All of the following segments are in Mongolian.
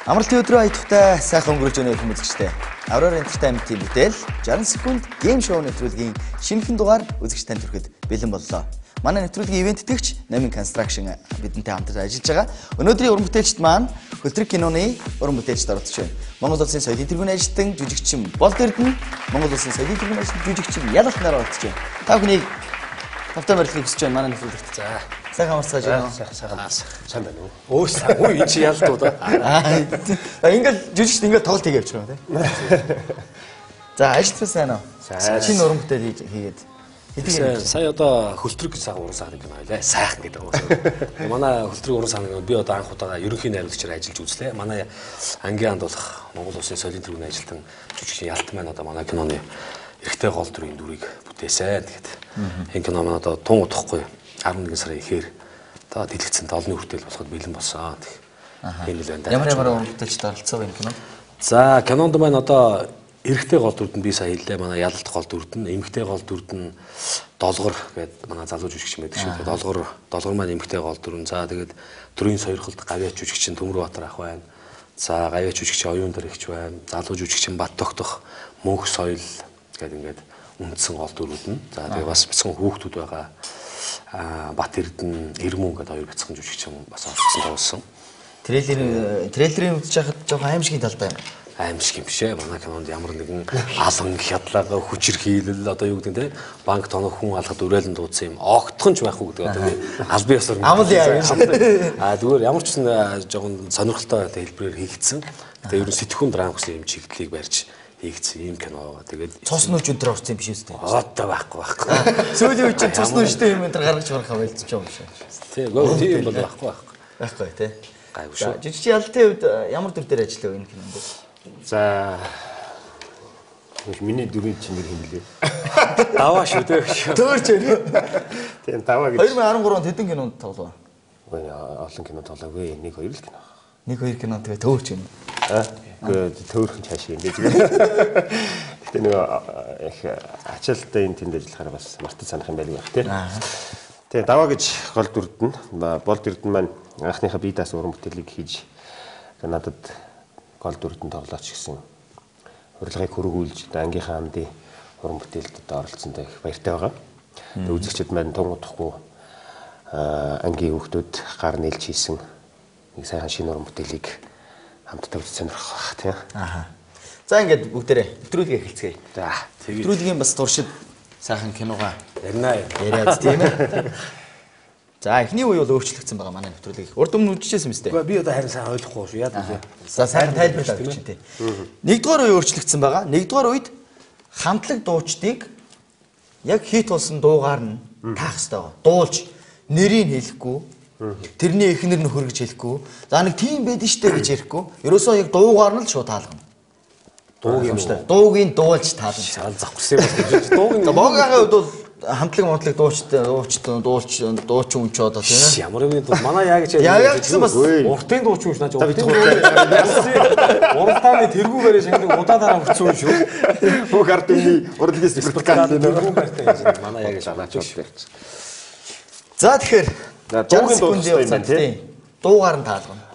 Амралтын өдрөө аятухтай сайхан өнгөрөж өгнө хүмүүжчтэй. Aurora Entertainment-ийн бүтээл 60 секунд гейм шоу нэвтрүүлгийн шинэхэн дугаар үзэгч танд хүрэхэд бэлэн боллоо. Манай нэвтрүүлгийн ивент тэтгэгч Namin Construction бидэнтэй хамтарч ажиллаж байгаа. Өнөөдрийн уран бүтээлчд маань Хөлтрэг киноны уран бүтээлчд оролцож байна. Монгол Улсын соёлын тэргүүний ажилтан жүжигчин Болд Эрдэнэ, Монгол Улсын соёлын тэргүүний ажилтан жүжигчин Ялалт нар оролцож байна. Та бүхнийг тавтай барилгыг хүсэж байна манай нэвтрүүлэгт. За. Сайхан амарцгааж байна. Сайн байна уу? Өө энэ чи ялтуу да. Ингээл жүжигчд ингээл тоглолт хийгээд явж байгаа тийм. За ажилтсан сайн уу? Шинэ уран бүтээл хийгээд. Сая одоо хөлтрэг сайхан уран сахныг юм байлаа. Сайхан гэдэг үг. Манай хөлтрэг уран сахныг би одоо анх удаага ерөнхий найруулагчаар ажиллаж үзлээ. Манай ангийн анд болох Монгол Улсын соёлын тэргүүний ажилтан жүжигчин Ялт маань одоо манай киноны эрэгтэй гол дүрийн дүрийг бүтээсэн. Тэгэхэд энэ кино маань одоо тун удахгүй 11 сарын ихээр одоо дэлгэцэнд олонний хүртэл болоход бэлэн болсон. Энэ л байна. Ямар уран бүтээлчд оролцсон энэ кино? За кинонд маань одоо эрэгтэй гол дүрд нь би сая хэллээ. Манай Ялалт гол дүрд нь, эмэгтэй гол дүрд нь Долгор гэдэг манай залуу жүжигч юм байдаг шүү. Долгор маань эмэгтэй гол дүр нь. За тэгээд төрийн сойрхолд гавьяа жүжигчин Төмөрбаатар ах байна. За гавьяа жүжигч Оюун Дарагч байна. Залуу жүжигчин Бат тогтох Мөнх соёл гэдэг ингээд үндсэн гол дүрүүд нь. За тэгээд бас бяцхан хүүхдүүд байгаа. Бат Эрдэнэ, Ирмүн гэдэг хоёр бяцхан жүжигчин бас оролцсон тоглосон. Трейлерын үзэж байхад жоохон аимшигын талтай юм. Аимшиг юм бишээ. Манай кинонд ямар нэгэн алан хядлага хүчээр хийлэл одоо юу гэдэг нь те банк тоног хүн алхад уриалан дуудсан юм. Огтхон ч байхгүй гэдэг одоо албан ёсоор амл яа. Зүгээр ямар ч жоохон сонирхолтой хэлбэрээр хийгдсэн. Тэгээ ерөн сэтгүүн драм гэсэн юм чиглэлийг барьж хийгдсэн юм кино. Тэгээд цус нүүж өндөр орсон юм биш үстэй. Одоо байхгүй. Сүүлийн үед чинь цус нүүжтэй юм өндөр гаргаж барах байлцж байгаа юм шиг. Тий, гоо тийм бол байхгүй. Байхгүй тий. Гайгүй шүү. Жижиг Ялалтын хувьд ямар дүр дээр ажиллав энэ кинонд? За миний дүрийн чинь нэр хэмлээ. Даваа шүү дээ. Төөрч байна. Тийм даваа гэж. 2013 онд хэдэн кинонд тоглоо? Олон кино тоглоогүй. 1-2 л кино. 1-2 кино тэгээ төөрч байна. Гэхдээ төөрхөн цааш юм дээ. Гэтэ нөгөө их ачаалттай энэ тэнд ажиллахаар бас мартаж санах юм байл байх тий. Тэгээ даваа гэж гол дүрд нь Болд Эрдэнэ маань анхныхаа бие даасан уран бүтээлийг хийж надад гол дүрд нь тоглооч гэсэн урилгыг хөргүүлж ангийнхаа амдын уран бүтээлд оролцсондоо их баяртай байгаа. Тэгээ үзэгчид маань тун удахгүй ангийн хүүхдүүд гар нээлж хийсэн нэг сайхан шинэ уран бүтээлийг хамтдаа үзэж сонирхох байх тийм. За ингээд бүгдээрээ нэвтрүүлгээ эхэлцгээе. За тэгээд нэвтрүүлгийн бас туршид сайхан киногаа яриад тийм ээ. За эхний үе бол өөрчлөгдсөн байгаа манай нэвтрүүлгийг. Урд өмнө үдчихсэн юм тест. Би одоо харин сайн ойлгохгүй шүү. Яа гэвэл за сайхан тайлбарлаад өгч тийм. Нэгдүгээр үе өөрчлөгдсөн байгаа. Нэгдүгээр үед хамтлаг дуучдыг яг хит болсон дуугаар нь таах хэрэгтэй байгаа. Дуулж нэрийг хэлэхгүй, тэрний эхнэр нөхөр гэж хэлэхгүй. За нэг тийм байдэн штэ гэж ярихгүй. Ерөөсөө яг дуугаар нь л шууд таалгана. Дууг юм штэ. Дуугийн дуулж таална. завхсан юм байна. Дуугийн Богогийн хувьд бол хамтлаг дуучин ч одоо тийм ээ. Ямар юм бол манай яг ч яг гэсэн бас уртын дуучин шүү наач уртын уралдааны тэргүүгээрээ шингэн удаа дараа өгсөн юм шүү. Бүх ард түмний урлагийн спектакль тэргүүн барьтай юм. Манай яг шалаач шүү. За тэгэхээр дуугийн дуулсан тийм. Дуугаар нь таалгана.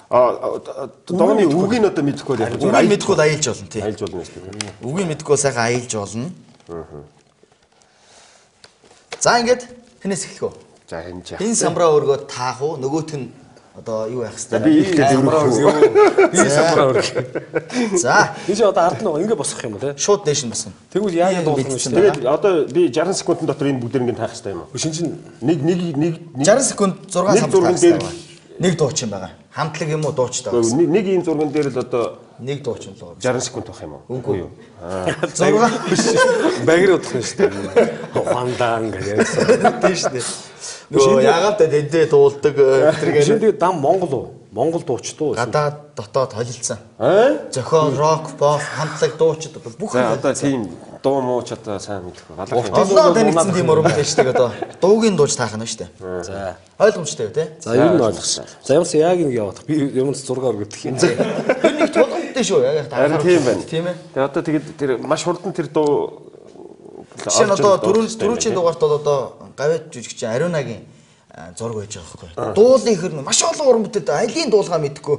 Дууны үгийг нь одоо мэдэхгүй байх. Үгийг мэдэхгүй аялж болно тийм. Аялж болно шүү дээ. Үгийг мэдэхгүй сайхан аялж болно. За ингээд хинээс эхлэх үү? За энэ самбраа өргөө таах уу? Нөгөөт нь одоо юу байх хэвээр? Би ихтэй зөрөх. Би самбраа өргөх. За. Би ч одоо ард нь ингэ босох юм уу те? Шууд дэш нь босгоно. Тэгвэл яаж дуусах юм шүү. Тэгээд одоо би 60 секундын дотор энэ бүгдээр ингэ таах хэрэгтэй юм уу? Шин чин нэг 60 секунд 6 самбар таах хэрэгтэй. Нэг дуучин байгаа. Хамтлаг юм уу дуучтай байгаа. Нэг ийм зурган дээр л одоо нэг дуучин л байгаа. 60 секунд байх юм уу? Үгүй юу. 6 багир удах нь шүү дээ. Ухаандаа ингэ ярьсан. Тийм шүү дээ. Нөгөө яагаад тэндээ дуулдаг тэгээд дам Монгол уу? Монгол дуучдуу. Гадаад дотоод холилдсан. Зохиол, рок, поп, хамтлаг дуучид бүх одоо тийм дуу муу ч одоо сайн мэдхгүй. Олон танигдсан тийм уран бүтээлчдэг одоо дуугийн дууж таах нь шүү дээ. За. Ойлгомжтой үү те? За ер нь ойлгосон. За ямарс яг ингэ явах. Би юмс 6 өргөдөх юм. Тэр нэг тулгамдтай шүү. Яг харин тийм байна. Тийм ээ. Тэгээ одоо тэгээд тэр маш хурдан тэр дуу жишээ нь одоо дөрөвчийн дугаарт бол одоо гавьяа жүжигчин Ариунагийн зураг байж байгаа байхгүй. Дуулын хэр маш олон уран бүтээлд айлын дуулгаа мэдхгүй.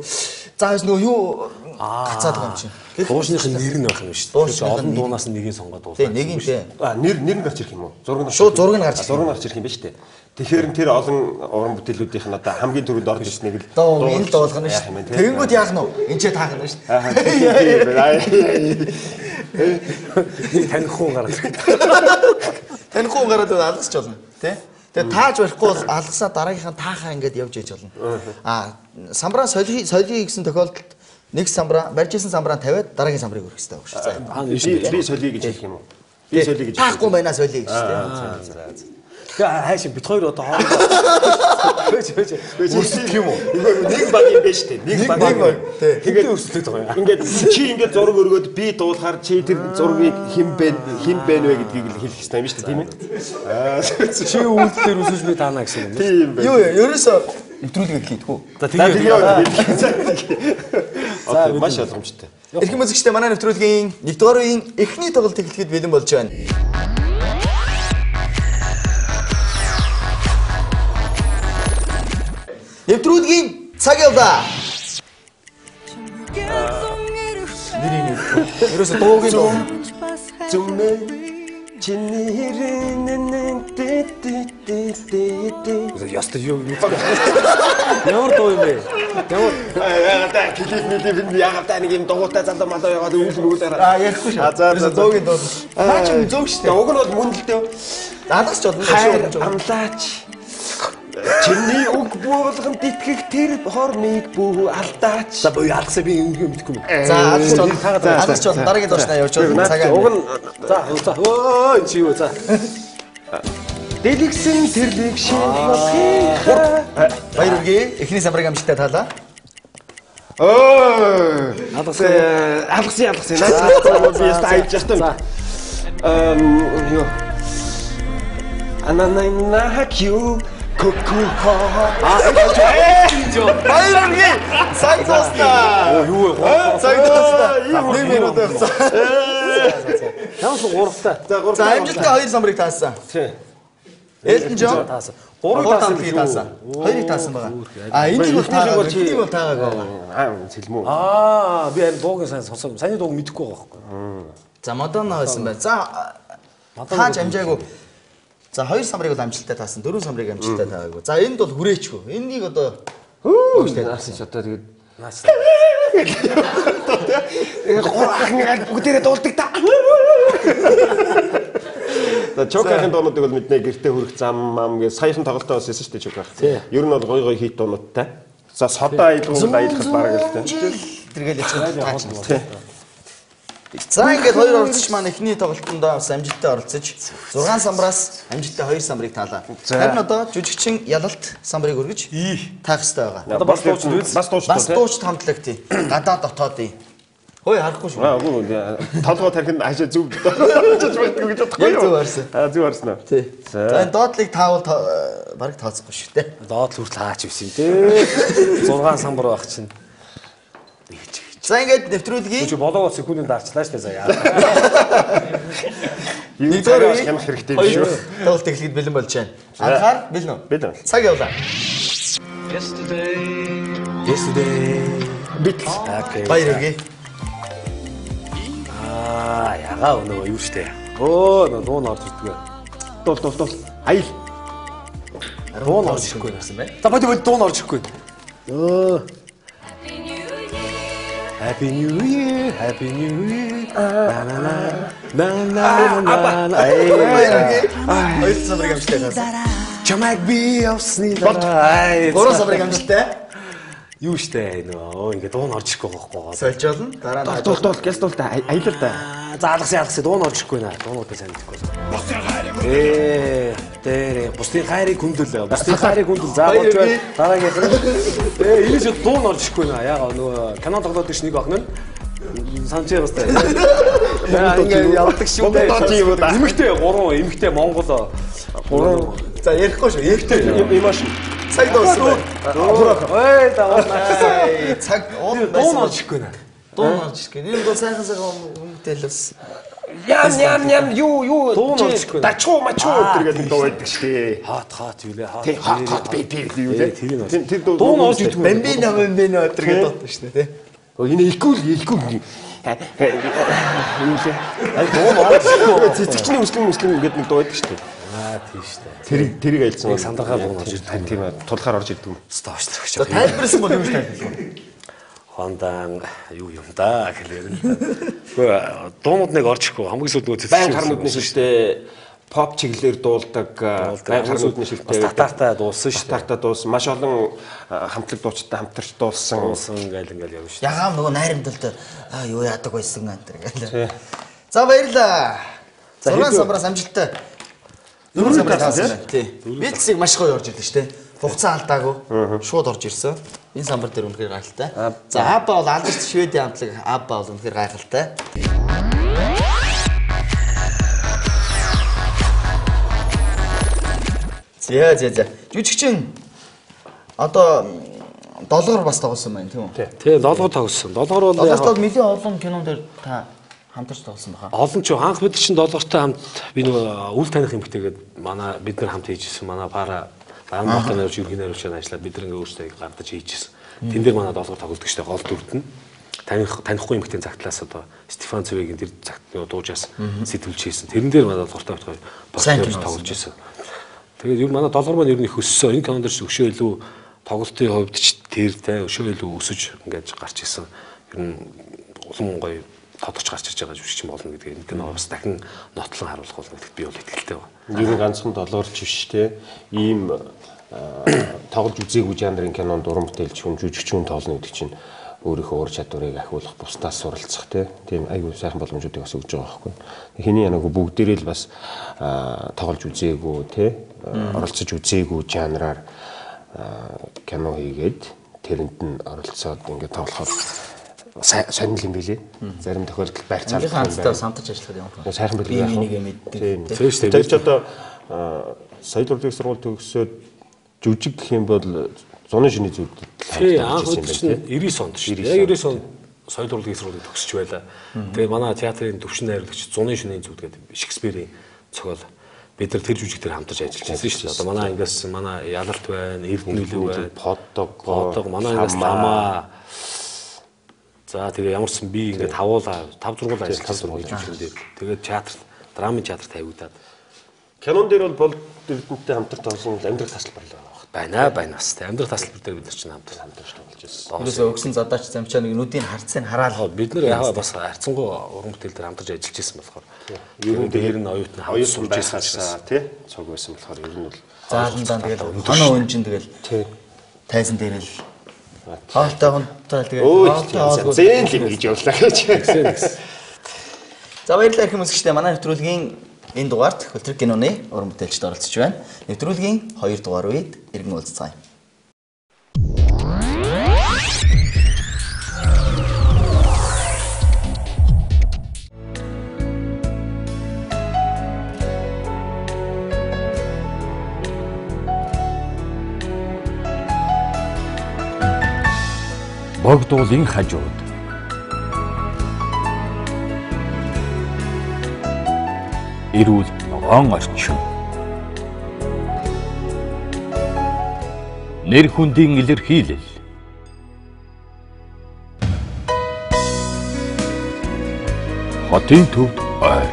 Заавал нөгөө юу гацаад байгаа юм чинь. Дуушныхын нэр нь байх юм шүү дээ. Олон дуунаас нэгийг сонгоод дуулсан. Тийм, нэг нь тийм. Нэр нь гарч ирэх юм уу? Шууд зураг нь гарч ирэх юм ба шүү дээ. Тэгэхээр тэр олон уран бүтээлүүдийнх нь одоо хамгийн түрүүнд орж ирснийг л энэ л дуулах нь шүү дээ. Тэгэнгүүт яах нь вэ? Энд ч таах нь шүү дээ. Танихгүй гараад. Танихгүй гараад алгасч болно, тий? Тэгээ тааж барихгүй бол алгасаа дараагийнхаа таахаа ингээд явж ээж болно. Самбраа солиё гэсэн тохиолдолд нэг самбраа барьжсэн самбраа тавиад дараагийн самбрыг өргөх хэрэгтэй байх шүү дээ. Би солиё гэж хэлэх юм уу? Би солиё гэж. Таахгүй байна солиё гэж шүү дээ. Тэгээ хайшин бит хоёр одоо хоорондоо Үүсэх юм уу? Нэг баг юм байна шүү дээ. Нэг баг. Тэгээд өрсөлдөж байгаа юм. Ингээд чи ингээд зураг өргөөд би дуулахаар чи тэр зургийг хэн бэ вэ гэдгийг л хэлэх хэрэгтэй юм шүү дээ, тийм ээ? Чи үйлдэлээр үсэж би таана гэсэн юм. Тийм байна. Юу ерөөсөө нэвтрүүлэг хийдгүү. За тэгээд За маш ойлгомжтой. Эрхэм үзэгчдээ манай нэвтрүүлгийн 1-р үеийн эхний тоглолт эхлэхэд бэлэн болж байна. Нэвтрүүлгийн цаг явлаа. Ерөөсөө дуугийн дуу. Зүмэ чиний хэрэнэн ястаа юу ямар дуу юм бэ? Яагаад клип яагаад нэг юм дугуйтай залуу малуу яваад үүлмүүлээр Ярихгүй шүү. Ерөөсөө дуугийн дуу. Наа чи зөг штэ. уг нь бол мөн л дээ. Алгасч болно. Хайр амлаач. Чиний үг болгонд итгэх тэр хормыг бүх алдаач. За боо алгасаа би юм мэдэхгүй юм. За алгасч болно. Дараагийн дуушнаа явж болно. Цагаа. Уг нь За өө чи юу за. дэлгсэн тэрлэг шилбэх. Баяр үргээ. Эхний самбарыг амжилттай таалаа. Алгасан. Наач би яста айж ястаа. Юу. Ананайнахю Коку Баяр үргээ. Цаг дуусна. Юу вэ? Цаг дуусна. 1 минут явцсан. Ямар ч гуравтай. За амжилттай 2 самбарыг таасан. Тий. Элтон Джон таасан. 3 самбарыг таасан. 2-ыг таасан байгаа. Энэ бол таагаа. Энэ бол таагаа. Сэлмүү. Би харин дуугийн сайн сонсоо. Саяны дууг мэдэхгүй байгаа байхгүй. За Мадонна байсан байна. За тааж амжаагүй. За 2 самбарыг бол амжилттай таасан. 4 самбарыг амжилттай таагүй. За энд бол хүрээчгүй. Энийг одоо Наас ч одоо тэгээд наас. Ахныг бүгдээрээ дуулдаг та. За Чокагийн дуунуудыг бол мэднэ гэртээ хүрэх зам гэж саяхан тоглолтоо бас хийсэн шүү дээ Чоках. Ер нь бол гой хит дуунуудтай. За содоо аялгуул аялах баг л дээ. тэргээл яцгаа. За ингээд хоёр оролцогч маань эхний тоглолтонд бас амжилттай оролцож 6 самбраас амжилттай 2 самбарыг таалаа. Харин одоо жүжигчин ялалт самбарыг өргөж таах хэрэгтэй байгаа. Бас дуучид хамтлаг тий. Гадаа дотоодын. Хөөе харахгүй шүү. Үгүй толгой тархинд хашаа зүв очиж байдгүй гэж бодохгүй юу? Зүв харсан. Зүв харсан уу? Тий. За энэ доотлыг таавал баг тооцохгүй шүү дээ. Доотл хүртэл хаач байсан тий. 6 самбар байх чинь. За ингээд нэвтрүүлгийг чи болоо секундын дарчлаа шүү дээ за яа. Нэгдүгээр хямх хэрэгтэй юм шүү. Тоглолт эхлэхэд бэлэн болж байна. Анхаар бэлэн үү? Бэлэн. Цаг явлаа. Yesterday. Бит. Баяр үргээ. Ягаа өнөө юу штэ. Нөө дуу нь орж ирдгээ. Дул. Аял. Дуу нь орж ирэхгүй байсан бай. За боди дуу нь орж ирэхгүй. Happy New Year. Хоёр самбарыг амжилттай таасан. Чамайг би явсны Гурван самбарыг амжилттай. юу штэ нөө ингээ дуу нь орж ирэхгүй байхгүй. Сольж болно. Дараа нь Дул. Гэс дул та аялал та. За алгасаа дуу нь орж ирэхгүй наа. Дуунуудыг сайн мэдэхгүй. Тэр бусдын хайрыг хүндэл. За болж байна. Дараагийнх нь. Энэ ч дуу нь орж ирэхгүй наа. Ягаа нөгөө кино тоглоод иш нэг охин нь санчаас та. Ингээ явдаг шүү дээ. Эмэгтэй 3 эмэгтэй Монгол 3. За ярихгүй шүү. Ярьтэй. Имаш. Цаг дуусна. Ой даваа. Цаг дуу нь орж ирэхгүй наа. Дуу нь орж ирэхгүй. Энэ бол сайхан өмнөдөл бас Яам юу Дуу нь олчихгүй. дачуу мачуу гэдэг нэг дуу байдаг шүү дээ. Хат юу лээ Тий хат би юу лээ. Тэр дуу нь олж идэггүй. Бамбино өдр гэдэг дуу шүү дээ. Энэ илгүүл юу лээ. Ай дуу нь олчихгүй. Цэцэгчний үслэн гэдэг нэг дуу байдаг шүү дээ. Тийм шүү дээ. Тэрийг айлцсан. Сандрахаа дуу нь орж ирдэг. Тийм ээ. Тулахаар орж ирдэг. Стовчлогч. Тайлбарсан бол юу гэж тайлбарлах? Хондан юу юм да гэхээр. Гэхдээ дуунууд нэг орж ирэхгүй хамгийн сүүлд нөгөө Байн харнуудны шилтэй pop чиглэлээр дуулдаг байн харнуудны шилтэй стартартаа дуулсан шүү. Стартартаа дуулсан. Маш олон хамтлаг дуучтай хамтарч дуулсан. Ингээл явна шүү. Ягаам нөгөө найрамдалд юу яадаг байсан гэнтэр гэл. За баярлаа. 6 самбраас амжилттай. 4 самбраас таасан байна. Тий. Битлсийг маш гоё орж ирлээ шүү дээ. Хугацаа алдаагүй. Шууд орж ирсэн. Энэ самбар дээр үнэхээр гайхалтай. За Аба бол алдарч Шведийн хамтлаг Аба бол үнэхээр гайхалтай. За. Жүжигчин одоо долгор бас тоглосон байна тийм үү? Тий, долгор тоглосон. Долгор бол Долгорт бол нэлээд олон кинон дээр та хамтарч тоглосон баха. олон ч анх бид чинь долгортой хамт би нөгөө үл таних эмэгтэйгээд манай бид нар хамт хийжсэн. Манай пара Баян батны ерөнхий найруулагчаар ажиллаад бид нэг өөрсдөө гардаж хийжсэн. Тэн дээр манай долгор тоглодог штэ гол дүрд нь. Танихгүй эмэгтэй цагтлаас одоо Стефан Цэвэгийн тэр цагт дуужаас сэтгүүлж хийсэн. Тэрэн дээр манай долгортой босч тоглож ийсэн. Тэгээд ер нь манай долгор маань ер нь их өссөн. Энэ кинонд ч өшөө илүү тоглолтын хувьд ч тэртэй өшөө илүү өсөж ингэж гарч ирсэн. Ер нь улам гоё тодорч гарч ирж байгаа жүжигч болно гэдэг. Энэ кино бас дахин нотлон харуулах болно гэдэгт би бол итгэлтэй байна. Ер нь ганцхан долоорч биш те. Ийм тоглож үзээгүй жанрын кинонд уран бүтээлч хүн жүжигчин тоглоно гэдэг чинь өөрийнхөө ур чадварыг ахиулах, бусдаас суралцах тийм айгүй сайхан боломжуудыг бас өгж байгаа байхгүй. Хэний янаагүй бүгдээрээ л бас тоглож үзээгүй те оролцож үзээгүй жанраар кино хийгээд тэрэнд нь оролцоод ингээд тоглохоор сонирхол юм билий. Зарим тохиолдолд байр цаалт хамтдаа самтарч ажиллах юм. Сайхан байдаг яах вэ? Тийм. Тэр ч одоо соёл урлагийн сургууль төгсөөд жүжиг гэх юм бол зуны шиний зүйлд анх удаа чинь 99 онд шүү дээ. Яг 99 онд соёл урлагийн сургуулийг төгсөж байла. Тэгээ манай театрын төвшин найруулагч зуны шиний зүйл гэдэг Шекспирийн цогол бид нар тэр жүжиг дээр хамтарч ажиллаж байсан шүү дээ. Одоо манай ингээс манай ялалт байна, эрдэнэлэг байна, поддог, манай ингээс тамаа. За тэгээ ямарсан би ингээд 5 6 ажилласан жүжигэн дээр. Тэгээд театрт, драмын театрт тавигдаад. Кинон дээр бол эрдэнэтэй хамтарч тоглосон амьдрах тасалбар л байна бас. Амьдрах тасалбар дээр бид нар чинь хамтарч тоглож байсан. Өөрөөсөө өгсөн задаач замчаа нэг нүдийн харцыг хараал. Бид нар яхаа бас харьцангуй уран бүтээл дээр хамтарч ажиллаж байсан болохоор ер нь дээр нь оюутны хамт сурж байсан тий цог байсан болохоор ер нь бол зааландаа тэгэл хоноо өнжин тэгэл тайзан дээр л хаалтай хонтой тэгэл зэн л ингэж явлаа гэж. За баярлалаа их хүмүүсчтэй манай нэвтрүүлгийн энэ дугаарт Хөлтрэг киноны уран бүтээлчд оролцож байна. Нэвтрүүлгийн 2 дугаар үед иргэн уулзцаая. Богдуулын хажууд эрүүл ногоон орчин нэр хүндийн илэрхийлэл хотын төвд ойр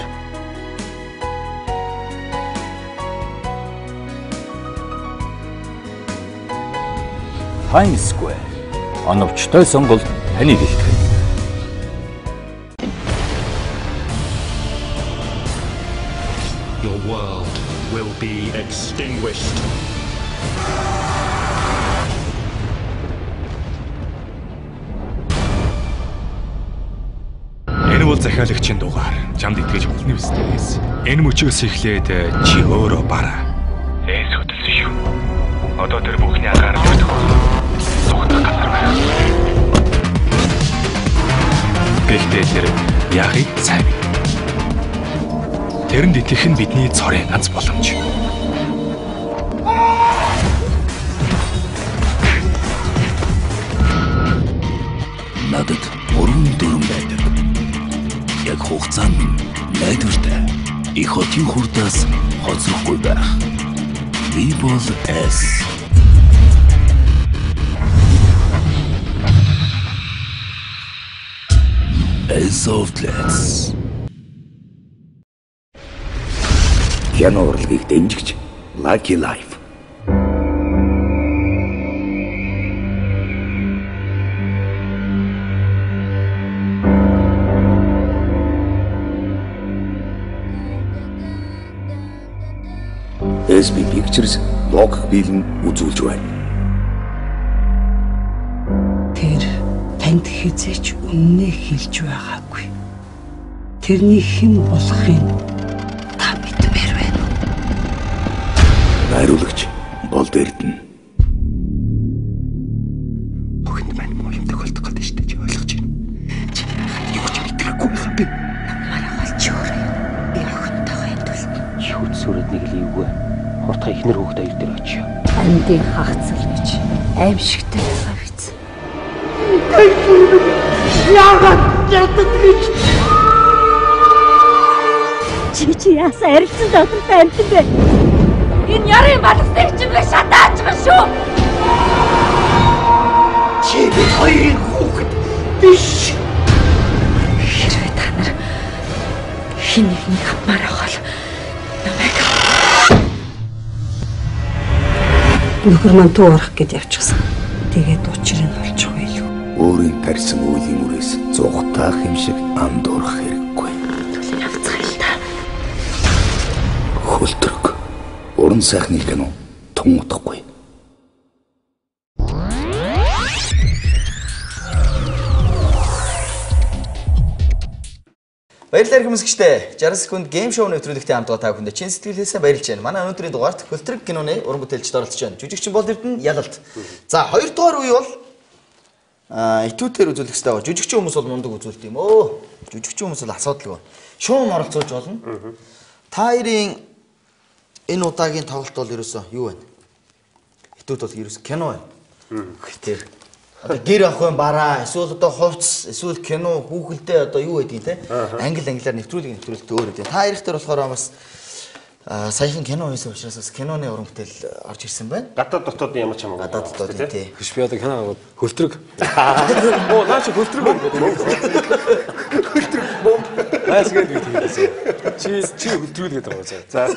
Times Square оновчтой сонголт таныг илтгэх. Your world will be extinguished. Энэ бол захиалагчийн дугаар. Чамд итгэж олны биз. Энэ мөчөөс эхлээд чи өөрөө бараа. Эс хөдөлсөн шүү. Одоо тэр бүхний агаар өгдөг. Сухтах газар байна. Гэхдээ тэр яахыг сайн. Тэрэнд итгэх нь бидний цорын ганц боломж. Надад 3 дүрэн байдаг. Яг хугацаанд Найдвартай их хотын хурдаас хоцрохгүй байх. Evil S. Esoftlets. Кино урлагийг дэмжигч Lucky Life. SB Pictures лог фильм үзүүлж байна. Тэр танд хизээч үннээ хэлж байгаагүй. Тэрний хэн болохыг та мэдмээр байна. Найруулагч Болд Эрдэнэ. Охинд маань муу юм тохиолдох гэдэг шүү дээ чи ойлгож байна. Чи яагаад юу ч мэдрэхгүй байх бэ? Намайг олж өөрөө. Би охинтойгоо энэ тул шүүц сүрэд нэг л эвгүй. Хурдхан ихнэр хүүхд аяр дээр очив. андын хагацл гэж аимшигтай байгаа биз. Яагаад ятад гэж чи яасан арилсан дотортой амтан бэ? Энэ ярын балгасыг чимээ шатаач ба шүү. Чи бид хоёрын хүүхэд биш. Хэрвээ та нар хин нэгнийг авмаар авахал намайг нөхөр маань туу орох гэж явчихсан. Тэгээд учрыг нь олж байгаа юу? Өөрийн тарьсан үеийн үрээс зугатаах юм шиг андуурах хэрэггүй. Түлийн авцгаая л та. Хөлтрөг. Уран сайхны кино тун утгагүй. Баярлалаа хүмүүстээ 60 секунд гейм шоу нэвтрүүлэгтээ хамт байгаа та бүхэнд чин сэтгэлээсээ баярлж байна. Манай өнөөдрийн дугаарт Хөлтрөг киноны уран бүтээлчд оролцож байна. Жүжигчин Болд Эрдэнэ ялалт. За 2 дугаар үе бол итүүтээр үзүүлэх хэрэгтэй байгаа. Жүжигчин хүмүүс бол мундаг үзүүлдэг юм өө. Жүжигчин хүмүүс бол асуудалгүй. Шуум оролцуулж болно. Та хоёрын энэ удаагийн тоглолт бол ерөөсөө юу вэ? Итүүд бол ерөөсөө кино байна. Тэр одоо гэр ах юм бараа, эсвэл одоо хувцс, эсвэл кино, хүүхэлдээ одоо юу байдгийг те. Англиар нэвтрүүлэг өөр үү. Та хоёрт төр болохоор бас саяхан кино хийсэн учраас бас киноны уран бүтээл орж ирсэн байна. Гадаад дотоод ямар ч хамаагүй. Гадаад дотоод тий. Биш би одоо кино хөлтрөг. Оо наач хөлтрөг байна. Хөлтрөг бомб. Аас гэдэг тийм. Чи хөлтрөг гэдэг байгаа цаа. За.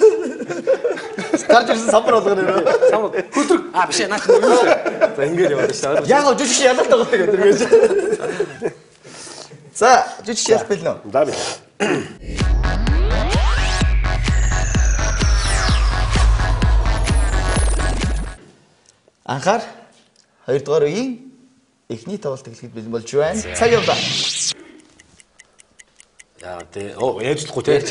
Гарч ирсэн самбар болгоно нэ. Самбар хөлтрөг. Биш наач юу вэ? За ингэж яваад шээ. Яг жүжигч ялалт байгаа гэдэг гэж. За жүжигч ялах бил нөө. За би. Анхаар 2 дугаар үеийн эхний тоглолт эхлэхэд бэлэн болж байна. Цаг явлаа. Яа тий. Оо ярьжлахгүй тий.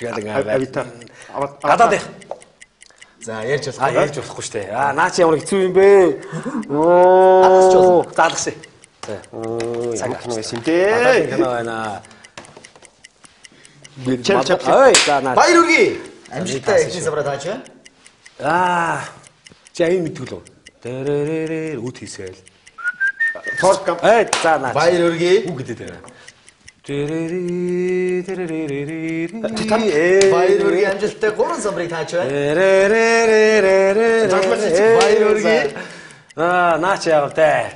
Яагаад Авита. гадаад их. За ярьж болох. Ярьж болохгүй шүү дээ. Наа чи ямар хэцүү юм бэ? Оо. Заалгасаа. Цаг кино байсан дээ. Кино байна. Чал. Ой, за наа. Баяр үргээ. Амжилттай эхний савраа тааж байна. Чи аян мэдгүй лөө. Тэрэрэрэр үт хийсэл. Форт гам. За наа. Баяр үргээ. Үг гэдэг байна. Баяр үргээ амжилттай 3 самбарыг тааж байна. Баяр үргээ. Наа чи яав те.